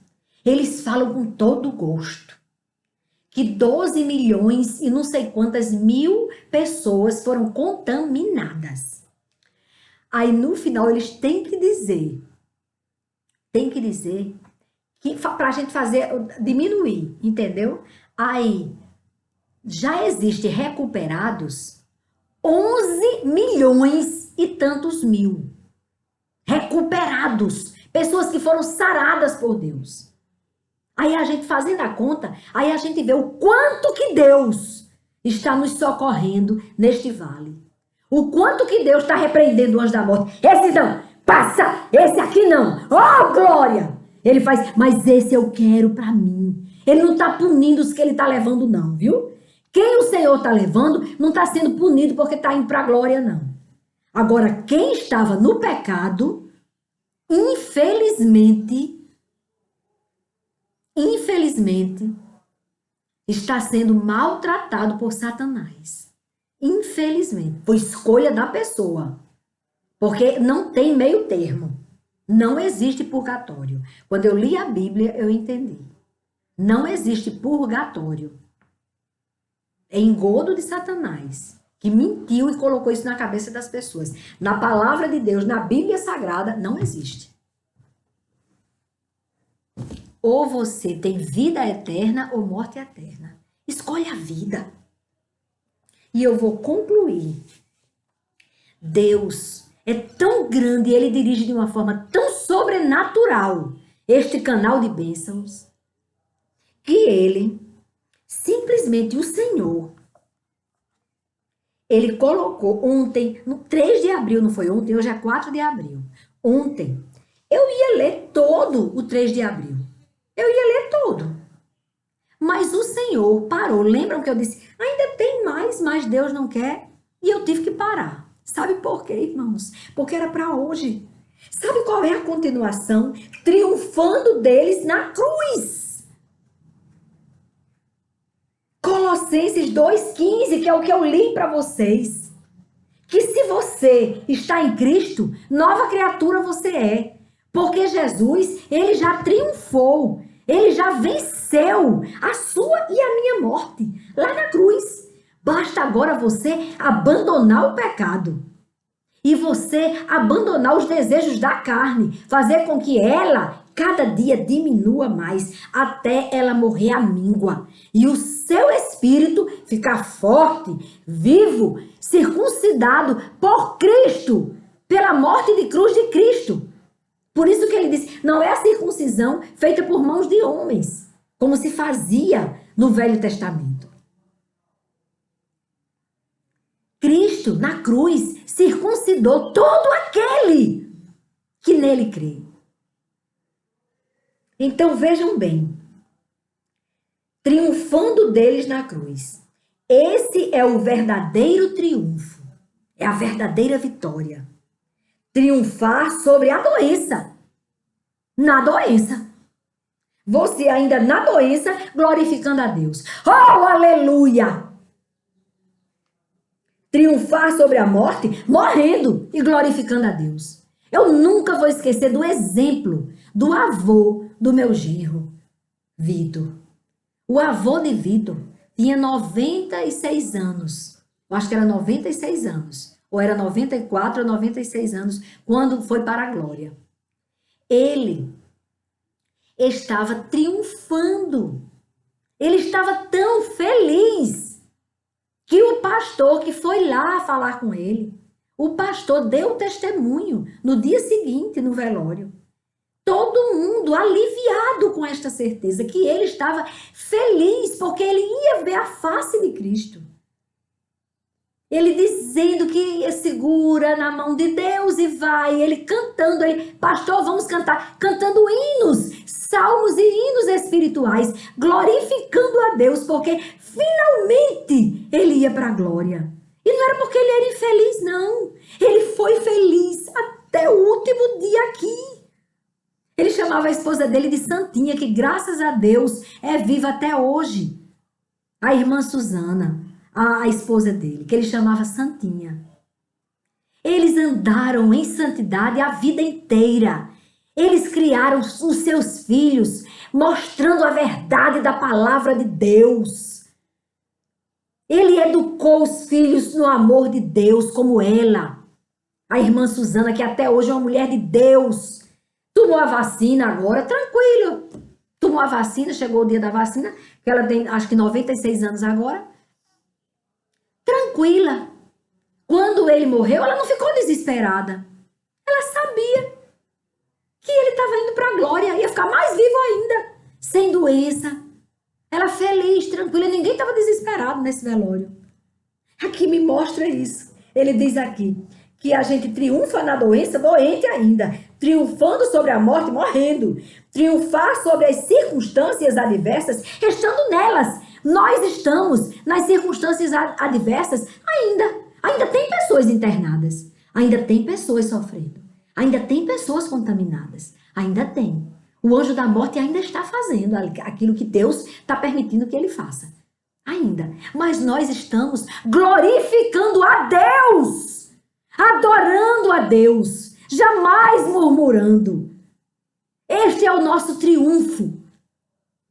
eles falam com todo gosto que 12 milhões e não sei quantas mil pessoas foram contaminadas. Aí no final eles têm que dizer que para a gente diminuir, entendeu? Aí já existe recuperados 11 milhões e tantos mil. Recuperados. Pessoas que foram saradas por Deus. Aí a gente fazendo a conta, aí a gente vê o quanto que Deus está nos socorrendo neste vale. O quanto que Deus está repreendendo o anjo da morte. Esse não, passa, esse aqui não. Oh, glória! Ele faz, mas esse eu quero para mim. Ele não está punindo os que ele está levando não, viu? Quem o Senhor está levando não está sendo punido porque está indo para a glória, não. Agora, quem estava no pecado, infelizmente, está sendo maltratado por Satanás. Infelizmente, por escolha da pessoa. Porque não tem meio termo. Não existe purgatório. Quando eu li a Bíblia, eu entendi. Não existe purgatório. É engodo de Satanás, que mentiu e colocou isso na cabeça das pessoas. Na palavra de Deus, na Bíblia Sagrada, não existe. Ou você tem vida eterna ou morte eterna. Escolhe a vida. E eu vou concluir. Deus é tão grande e Ele dirige de uma forma tão sobrenatural este canal de bênçãos que Ele, simplesmente o Senhor, Ele colocou ontem, no 3 de abril, não foi ontem, hoje é 4 de abril. Ontem, eu ia ler todo o 3 de abril. Eu ia ler todo. Mas o Senhor parou. Lembram que eu disse, ainda tem mais, mas Deus não quer? E eu tive que parar. Sabe por quê, irmãos? Porque era para hoje. Sabe qual é a continuação? Triunfando deles na cruz. Colossenses 2,15, que é o que eu li para vocês. Que se você está em Cristo, nova criatura você é. Porque Jesus, Ele já triunfou. Ele já venceu a sua e a minha morte lá na cruz. Basta agora você abandonar o pecado. E você abandonar os desejos da carne. Fazer com que ela, cada dia, diminua mais. Até ela morrer à míngua. E o seu espírito ficar forte, vivo, circuncidado por Cristo. Pela morte de cruz de Cristo. Por isso que ele diz, não é a circuncisão feita por mãos de homens, como se fazia no Velho Testamento. Cristo Cristo, na cruz, circuncidou todo aquele que nele crê. Então vejam bem, triunfando deles na cruz. Esse é o verdadeiro triunfo, é a verdadeira vitória. Triunfar sobre a doença, na doença. Você ainda na doença, glorificando a Deus. Oh, aleluia! Triunfar sobre a morte, morrendo e glorificando a Deus. Eu nunca vou esquecer do exemplo do avô do meu genro, Vitor. O avô de Vitor tinha 96 anos. Eu acho que era 96 anos. Ou era 94 ou 96 anos, quando foi para a glória. Ele estava triunfando. Ele estava tão feliz que o pastor que foi lá falar com ele, o pastor deu testemunho no dia seguinte, no velório. Todo mundo aliviado com esta certeza que ele estava feliz porque ele ia ver a face de Cristo. Ele dizendo que segura na mão de Deus e vai, ele cantando, pastor, vamos cantar, cantando hinos, salmos e hinos espirituais, glorificando a Deus, porque finalmente ele ia para a glória. E não era porque ele era infeliz, não. Ele foi feliz até o último dia aqui. Ele chamava a esposa dele de Santinha, que graças a Deus é viva até hoje. A irmã Susana, a esposa dele, que ele chamava Santinha. Eles andaram em santidade a vida inteira. Eles criaram os seus filhos, mostrando a verdade da palavra de Deus. Ele educou os filhos no amor de Deus, como ela. A irmã Susana, que até hoje é uma mulher de Deus. Tomou a vacina agora, tranquilo. Tomou a vacina, chegou o dia da vacina, que ela tem acho que 96 anos agora. Tranquila. Quando ele morreu, ela não ficou desesperada. Ela sabia que ele estava indo para a glória, ia ficar mais vivo ainda, sem doença. Ela feliz, tranquila, ninguém estava desesperado nesse velório. Aqui me mostra isso. Ele diz aqui que a gente triunfa na doença, doente ainda, triunfando sobre a morte, morrendo, triunfar sobre as circunstâncias adversas, estando nelas. Nós estamos nas circunstâncias adversas ainda tem pessoas internadas, ainda tem pessoas sofrendo, ainda tem pessoas contaminadas, ainda tem. O anjo da morte ainda está fazendo aquilo que Deus está permitindo que ele faça. Ainda. Mas nós estamos glorificando a Deus, adorando a Deus, jamais murmurando. Este é o nosso triunfo.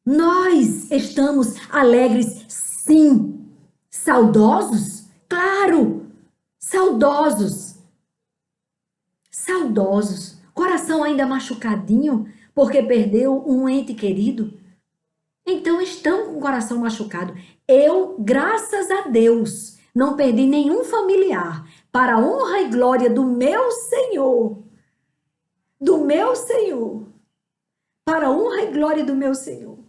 Nós estamos alegres, sim. Saudosos? Claro. Saudosos. Saudosos. Coração ainda machucadinho porque perdeu um ente querido. Então estão com o coração machucado. Eu, graças a Deus, não perdi nenhum familiar para a honra e glória do meu Senhor. Do meu Senhor. Para a honra e glória do meu Senhor.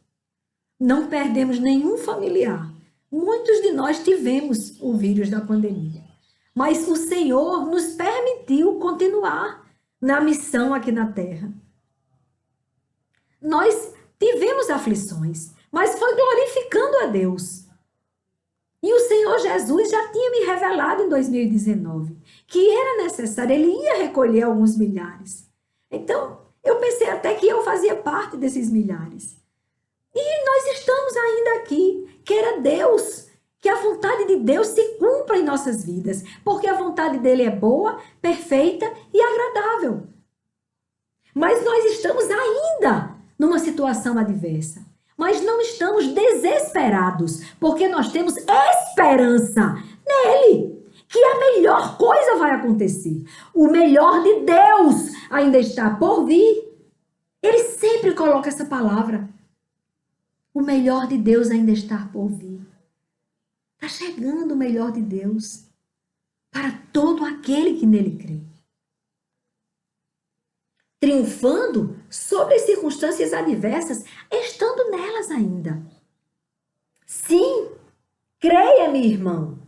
Não perdemos nenhum familiar. Muitos de nós tivemos o vírus da pandemia. Mas o Senhor nos permitiu continuar na missão aqui na Terra. Nós tivemos aflições, mas foi glorificando a Deus. E o Senhor Jesus já tinha me revelado em 2019 que era necessário, ele ia recolher alguns milhares. Então, eu pensei até que eu fazia parte desses milhares. E nós estamos ainda aqui. Queira Deus que a vontade de Deus se cumpra em nossas vidas, porque a vontade dele é boa, perfeita e agradável. Mas nós estamos ainda numa situação adversa. Mas não estamos desesperados, porque nós temos esperança nele, que a melhor coisa vai acontecer. O melhor de Deus ainda está por vir. Ele sempre coloca essa palavra. O melhor de Deus ainda está por vir. Está chegando o melhor de Deus para todo aquele que nele crê. Triunfando sobre as circunstâncias adversas, estando nelas ainda. Sim, creia, meu irmão.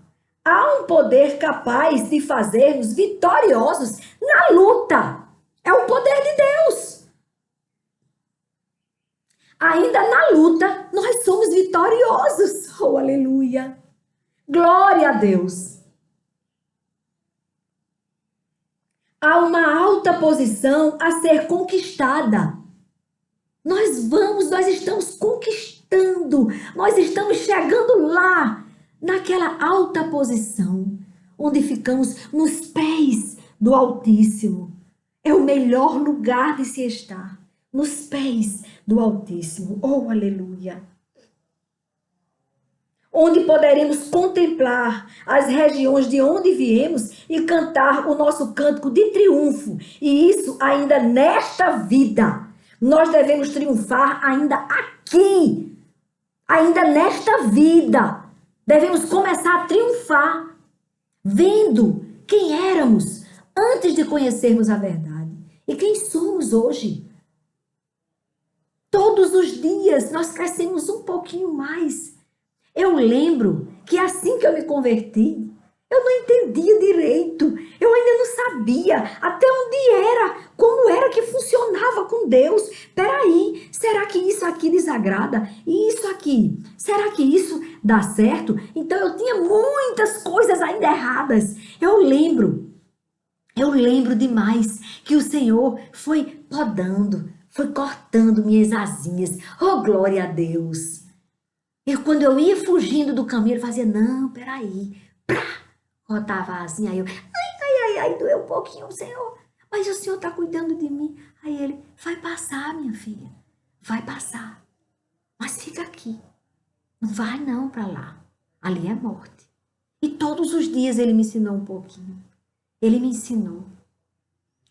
Há um poder capaz de fazer-nos vitoriosos na luta. É o poder de Deus. Ainda na luta, nós somos vitoriosos. Oh, aleluia. Glória a Deus. Há uma alta posição a ser conquistada. Nós estamos conquistando, nós estamos chegando lá, naquela alta posição, onde ficamos nos pés do Altíssimo. É o melhor lugar de se estar, nos pés do Altíssimo. Oh, aleluia! Onde poderemos contemplar as regiões de onde viemos e cantar o nosso cântico de triunfo. E isso ainda nesta vida. Nós devemos triunfar ainda aqui, ainda nesta vida. Devemos começar a triunfar, vendo quem éramos antes de conhecermos a verdade e quem somos hoje. Todos os dias nós crescemos um pouquinho mais. Eu lembro que assim que eu me converti, eu não entendia direito, eu ainda não sabia até onde era, como era que funcionava com Deus. Peraí, será que isso aqui desagrada? E isso aqui, será que isso dá certo? Então eu tinha muitas coisas ainda erradas. Eu lembro demais que o Senhor foi podando, foi cortando minhas asinhas. Oh, glória a Deus! Quando eu ia fugindo do caminho, ele fazia, não, peraí. Prá, cortava assim, aí eu, ai, doeu um pouquinho, Senhor. Mas o Senhor está cuidando de mim. Aí ele, vai passar, minha filha, vai passar. Mas fica aqui. Não vai não para lá. Ali é morte. E todos os dias ele me ensinou um pouquinho. Ele me ensinou.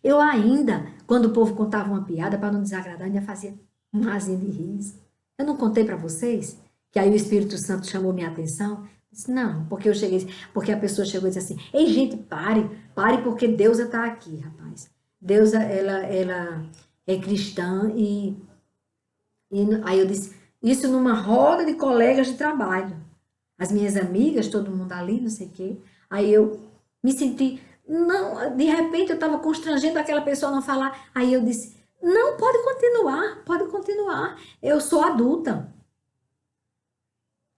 Eu ainda, quando o povo contava uma piada, para não desagradar, ainda fazia um rasinho de riso. Eu não contei para vocês? Que aí o Espírito Santo chamou minha atenção. Disse, não, porque a pessoa chegou e disse assim, ei gente, pare porque Deus está aqui, rapaz. Deus, ela é cristã e aí eu disse, isso numa roda de colegas de trabalho. As minhas amigas, todo mundo ali, não sei o quê. Aí eu me senti, não, de repente eu estava constrangendo aquela pessoa a não falar. Aí eu disse, não, pode continuar. Eu sou adulta.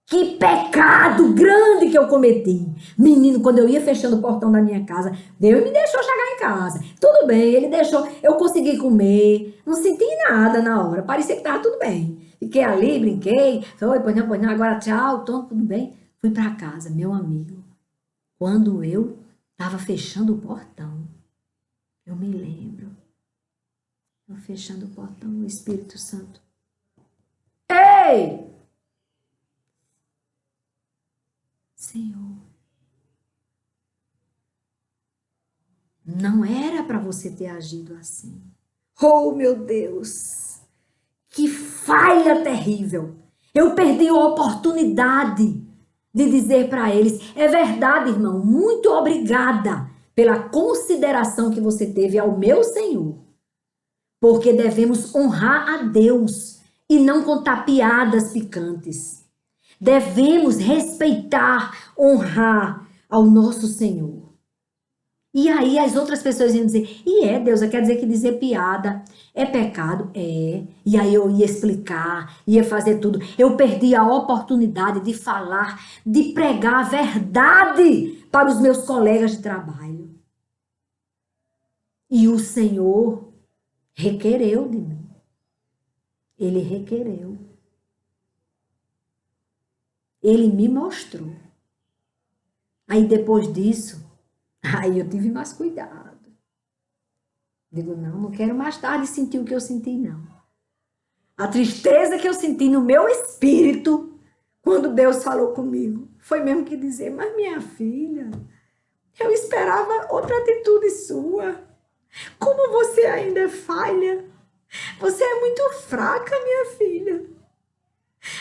Que pecado grande que eu cometi. Menino, quando eu ia fechando o portão da minha casa, Deus me deixou chegar em casa. Tudo bem, ele deixou, eu consegui comer, não senti nada na hora, parecia que estava tudo bem. Fiquei ali, brinquei, oi, pois não, agora tchau, tudo bem. Fui para casa, meu amigo. Quando eu estava fechando o portão, eu me lembro, eu fechando o portão, o Espírito Santo. Ei! Senhor, não era para você ter agido assim. Oh, meu Deus, que falha terrível. Eu perdi a oportunidade de dizer para eles, é verdade, irmão, muito obrigada pela consideração que você teve ao meu Senhor. Porque devemos honrar a Deus e não contar piadas picantes. Devemos respeitar, honrar ao nosso Senhor. E aí as outras pessoas iam dizer, Deus, quer dizer que dizer piada é pecado? É. E aí eu ia explicar, ia fazer tudo. Eu perdi a oportunidade de falar, de pregar a verdade para os meus colegas de trabalho. E o Senhor requereu de mim. Ele requereu. Ele me mostrou. Aí depois disso, aí eu tive mais cuidado. Digo, não quero mais tarde sentir o que eu senti, não. A tristeza que eu senti no meu espírito, quando Deus falou comigo, foi mesmo que dizer, mas minha filha, eu esperava outra atitude sua. Como você ainda é falha. Você é muito fraca, minha filha.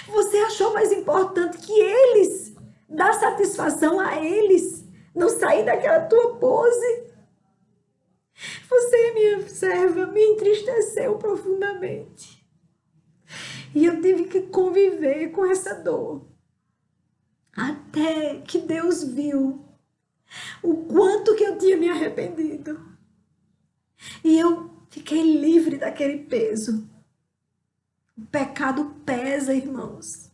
Você achou mais importante que eles, dar satisfação a eles, não sair daquela tua pose. Você, minha serva, me entristeceu profundamente. E eu tive que conviver com essa dor. Até que Deus viu o quanto que eu tinha me arrependido. E eu fiquei livre daquele peso. O pecado pesa, irmãos.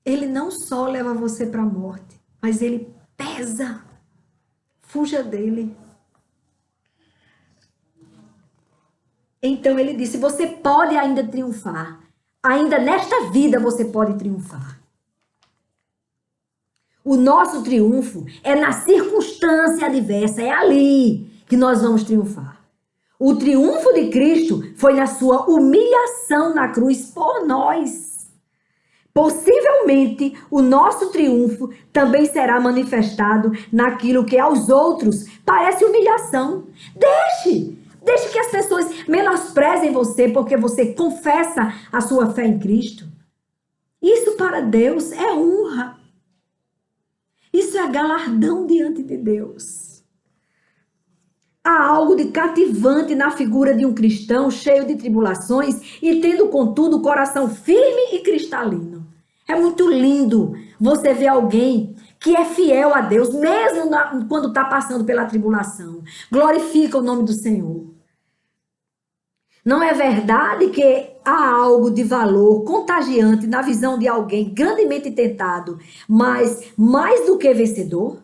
Ele não só leva você para a morte, mas ele pesa. Fuja dele. Então ele disse, você pode ainda triunfar. Ainda nesta vida você pode triunfar. O nosso triunfo é na circunstância adversa, é ali que nós vamos triunfar. O triunfo de Cristo foi na sua humilhação na cruz por nós. Possivelmente, o nosso triunfo também será manifestado naquilo que aos outros parece humilhação. Deixe que as pessoas menosprezem você porque você confessa a sua fé em Cristo. Isso para Deus é honra. Isso é galardão diante de Deus. Há algo de cativante na figura de um cristão cheio de tribulações e tendo, contudo, o coração firme e cristalino. É muito lindo você ver alguém que é fiel a Deus, mesmo quando está passando pela tribulação. Glorifica o nome do Senhor. Não é verdade que há algo de valor contagiante na visão de alguém grandemente tentado, mas mais do que vencedor?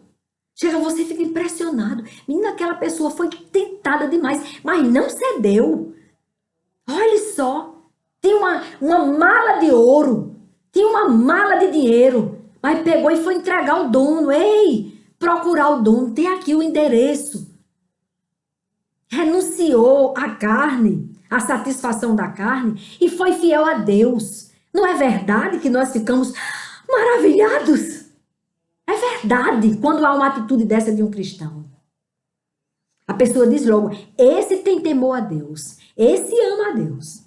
Chega, você fica impressionado. Menina, aquela pessoa foi tentada demais, mas não cedeu. Olha só, tem uma mala de ouro, tem uma mala de dinheiro, mas pegou e foi entregar ao dono. Ei, procurar o dono, tem aqui o endereço. Renunciou à carne, à satisfação da carne e foi fiel a Deus. Não é verdade que nós ficamos maravilhados? É verdade quando há uma atitude dessa de um cristão. A pessoa diz logo, esse tem temor a Deus, esse ama a Deus.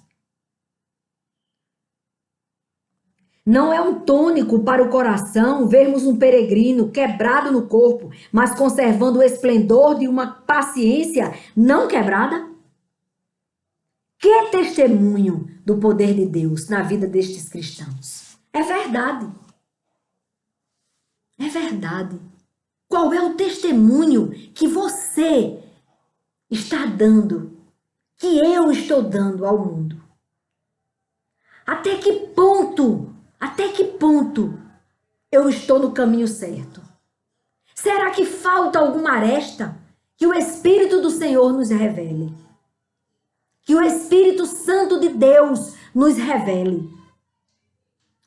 Não é um tônico para o coração vermos um peregrino quebrado no corpo, mas conservando o esplendor de uma paciência não quebrada? Que testemunho do poder de Deus na vida destes cristãos. É verdade. É verdade. Qual é o testemunho que você está dando, que eu estou dando ao mundo? Até que ponto eu estou no caminho certo? Será que falta alguma aresta que o Espírito do Senhor nos revele? Que o Espírito Santo de Deus nos revele.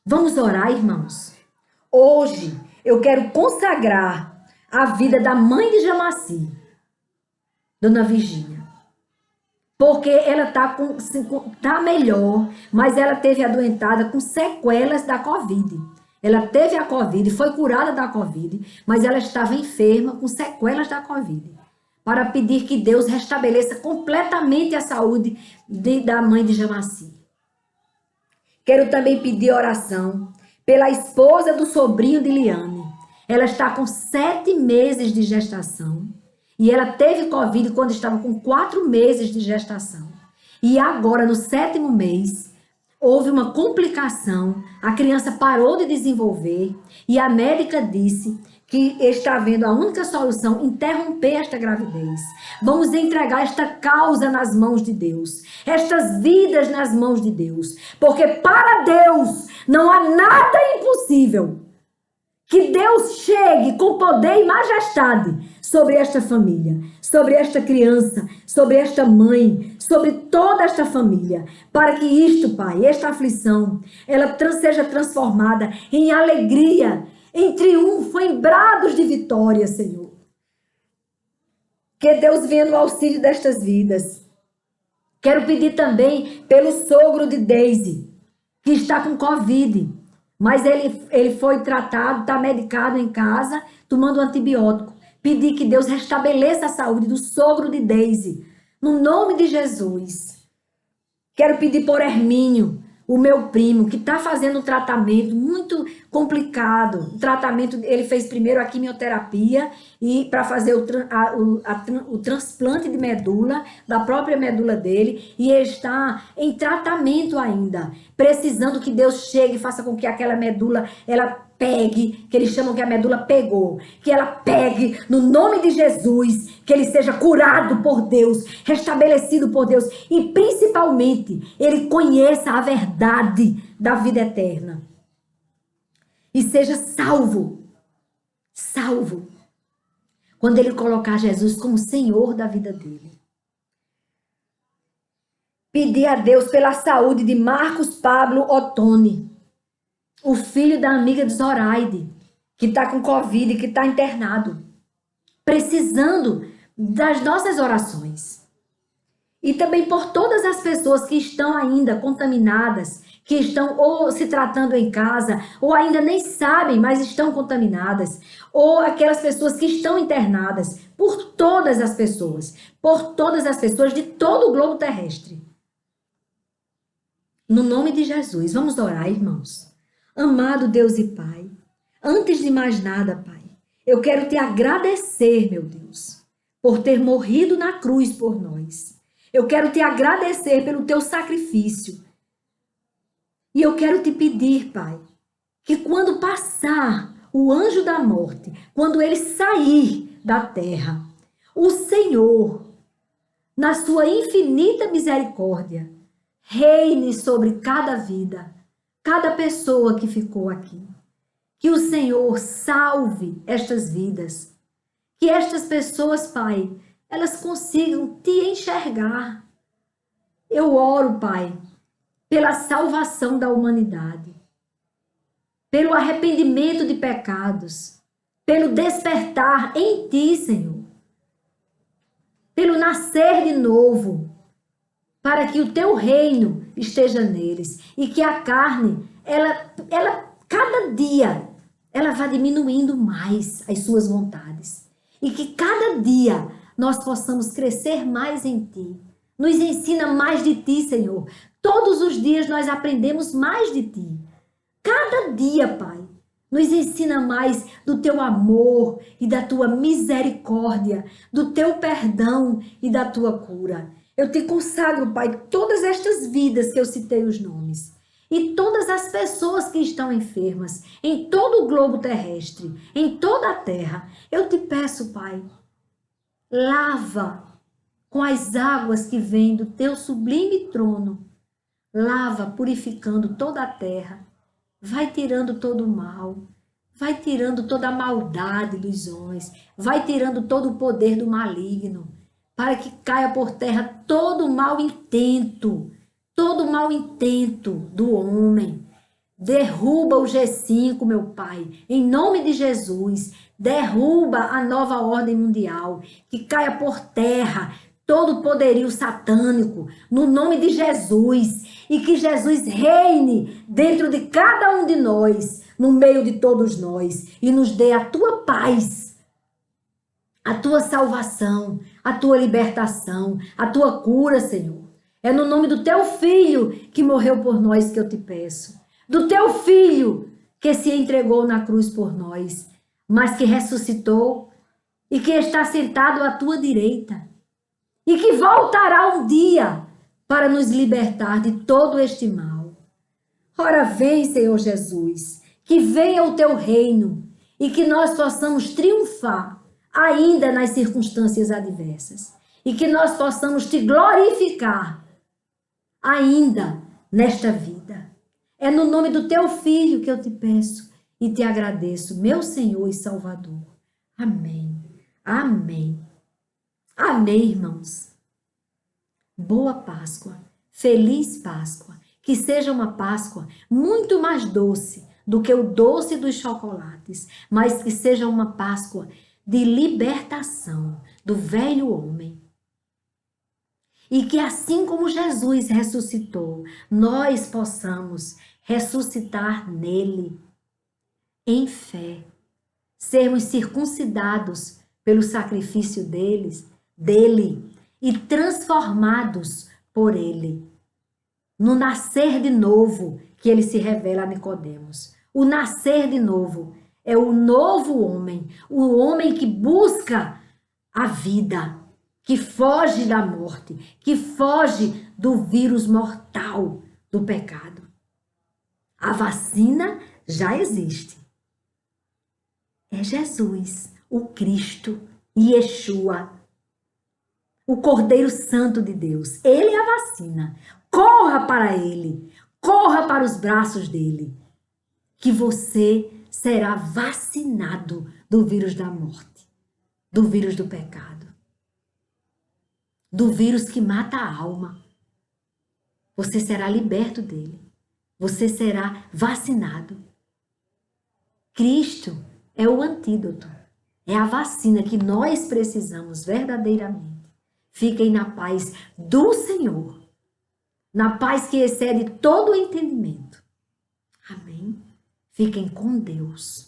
Vamos orar, irmãos? Hoje eu quero consagrar a vida da mãe de Jamaci, Dona Virgínia. Porque ela tá melhor, mas ela teve adoentada com sequelas da Covid. Ela teve a Covid, foi curada da Covid, mas ela estava enferma com sequelas da Covid. Para pedir que Deus restabeleça completamente a saúde da mãe de Jamaci. Quero também pedir oração pela esposa do sobrinho de Liane. Ela está com 7 meses de gestação. E ela teve Covid quando estava com 4 meses de gestação. E agora, no 7º mês, houve uma complicação. A criança parou de desenvolver. E a médica disse que está vendo a única solução, interromper esta gravidez. Vamos entregar esta causa nas mãos de Deus. Estas vidas nas mãos de Deus. Porque para Deus não há nada impossível. Que Deus chegue com poder e majestade sobre esta família, sobre esta criança, sobre esta mãe, sobre toda esta família, para que isto, Pai, esta aflição, ela seja transformada em alegria, em triunfo, em brados de vitória, Senhor. Que Deus venha no auxílio destas vidas. Quero pedir também pelo sogro de Daisy, que está com Covid, mas ele foi tratado, está medicado em casa, tomando antibiótico. Pedir que Deus restabeleça a saúde do sogro de Daisy, no nome de Jesus. Quero pedir por Hermínio, o meu primo, que está fazendo um tratamento muito complicado. O tratamento, ele fez primeiro a quimioterapia e para fazer o transplante de medula, da própria medula dele, e ele está em tratamento ainda, precisando que Deus chegue e faça com que aquela medula, ela pegue, que eles chamam que a medula pegou, que ela pegue no nome de Jesus, que ele seja curado por Deus, restabelecido por Deus e principalmente ele conheça a verdade da vida eterna e seja salvo, salvo, quando ele colocar Jesus como Senhor da vida dele. Pedir a Deus pela saúde de Marcos Pablo Ottoni, o filho da amiga de Zoraide, que está com Covid, que está internado, precisando das nossas orações. E também por todas as pessoas que estão ainda contaminadas, que estão ou se tratando em casa, ou ainda nem sabem, mas estão contaminadas, ou aquelas pessoas que estão internadas, por todas as pessoas de todo o globo terrestre. No nome de Jesus, vamos orar, irmãos. Amado Deus e Pai, antes de mais nada, Pai, eu quero te agradecer, meu Deus, por ter morrido na cruz por nós. Eu quero te agradecer pelo teu sacrifício. E eu quero te pedir, Pai, que quando passar o anjo da morte, quando ele sair da terra, o Senhor, na sua infinita misericórdia, reine sobre cada vida, cada pessoa que ficou aqui. Que o Senhor salve estas vidas. Que estas pessoas, Pai, elas consigam te enxergar. Eu oro, Pai, pela salvação da humanidade, pelo arrependimento de pecados, pelo despertar em ti, Senhor, pelo nascer de novo, para que o teu reino esteja neles e que a carne, ela cada dia, ela vá diminuindo mais as suas vontades e que cada dia nós possamos crescer mais em ti. Nos ensina mais de ti, Senhor. Todos os dias nós aprendemos mais de ti. Cada dia, Pai, nos ensina mais do teu amor e da tua misericórdia, do teu perdão e da tua cura. Eu te consagro, Pai, todas estas vidas que eu citei os nomes e todas as pessoas que estão enfermas em todo o globo terrestre, em toda a terra. Eu te peço, Pai, lava com as águas que vêm do teu sublime trono. Lava, purificando toda a terra. Vai tirando todo o mal. Vai tirando toda a maldade dos homens. Vai tirando todo o poder do maligno. Para que caia por terra todo o mau intento. Todo o mau intento do homem. Derruba o G5, meu Pai. Em nome de Jesus. Derruba a nova ordem mundial. Que caia por terra todo o poderio satânico, no nome de Jesus, e que Jesus reine dentro de cada um de nós, no meio de todos nós, e nos dê a tua paz, a tua salvação, a tua libertação, a tua cura, Senhor. É no nome do teu Filho que morreu por nós que eu te peço, do teu Filho que se entregou na cruz por nós, mas que ressuscitou e que está sentado à tua direita, e que voltará um dia para nos libertar de todo este mal. Ora, vem, Senhor Jesus, que venha o teu reino e que nós possamos triunfar ainda nas circunstâncias adversas e que nós possamos te glorificar ainda nesta vida. É no nome do teu Filho que eu te peço e te agradeço, meu Senhor e Salvador. Amém. Amém. Amém, irmãos. Boa Páscoa, feliz Páscoa, que seja uma Páscoa muito mais doce do que o doce dos chocolates, mas que seja uma Páscoa de libertação do velho homem. E que assim como Jesus ressuscitou, nós possamos ressuscitar nele, em fé, sermos circuncidados pelo sacrifício dele e transformados por ele. no nascer de novo que ele se revela a Nicodemos. O nascer de novo é o novo homem, o homem que busca a vida, que foge da morte, que foge do vírus mortal do pecado. A vacina já existe. É Jesus, o Cristo, Yeshua, o Cordeiro Santo de Deus. Ele é a vacina. Corra para ele, corra para os braços dele, que você será vacinado do vírus da morte, do vírus do pecado, do vírus que mata a alma. Você será liberto dele, você será vacinado. Cristo é o antídoto, é a vacina que nós precisamos verdadeiramente. Fiquem na paz do Senhor, na paz que excede todo o entendimento. Amém? Fiquem com Deus.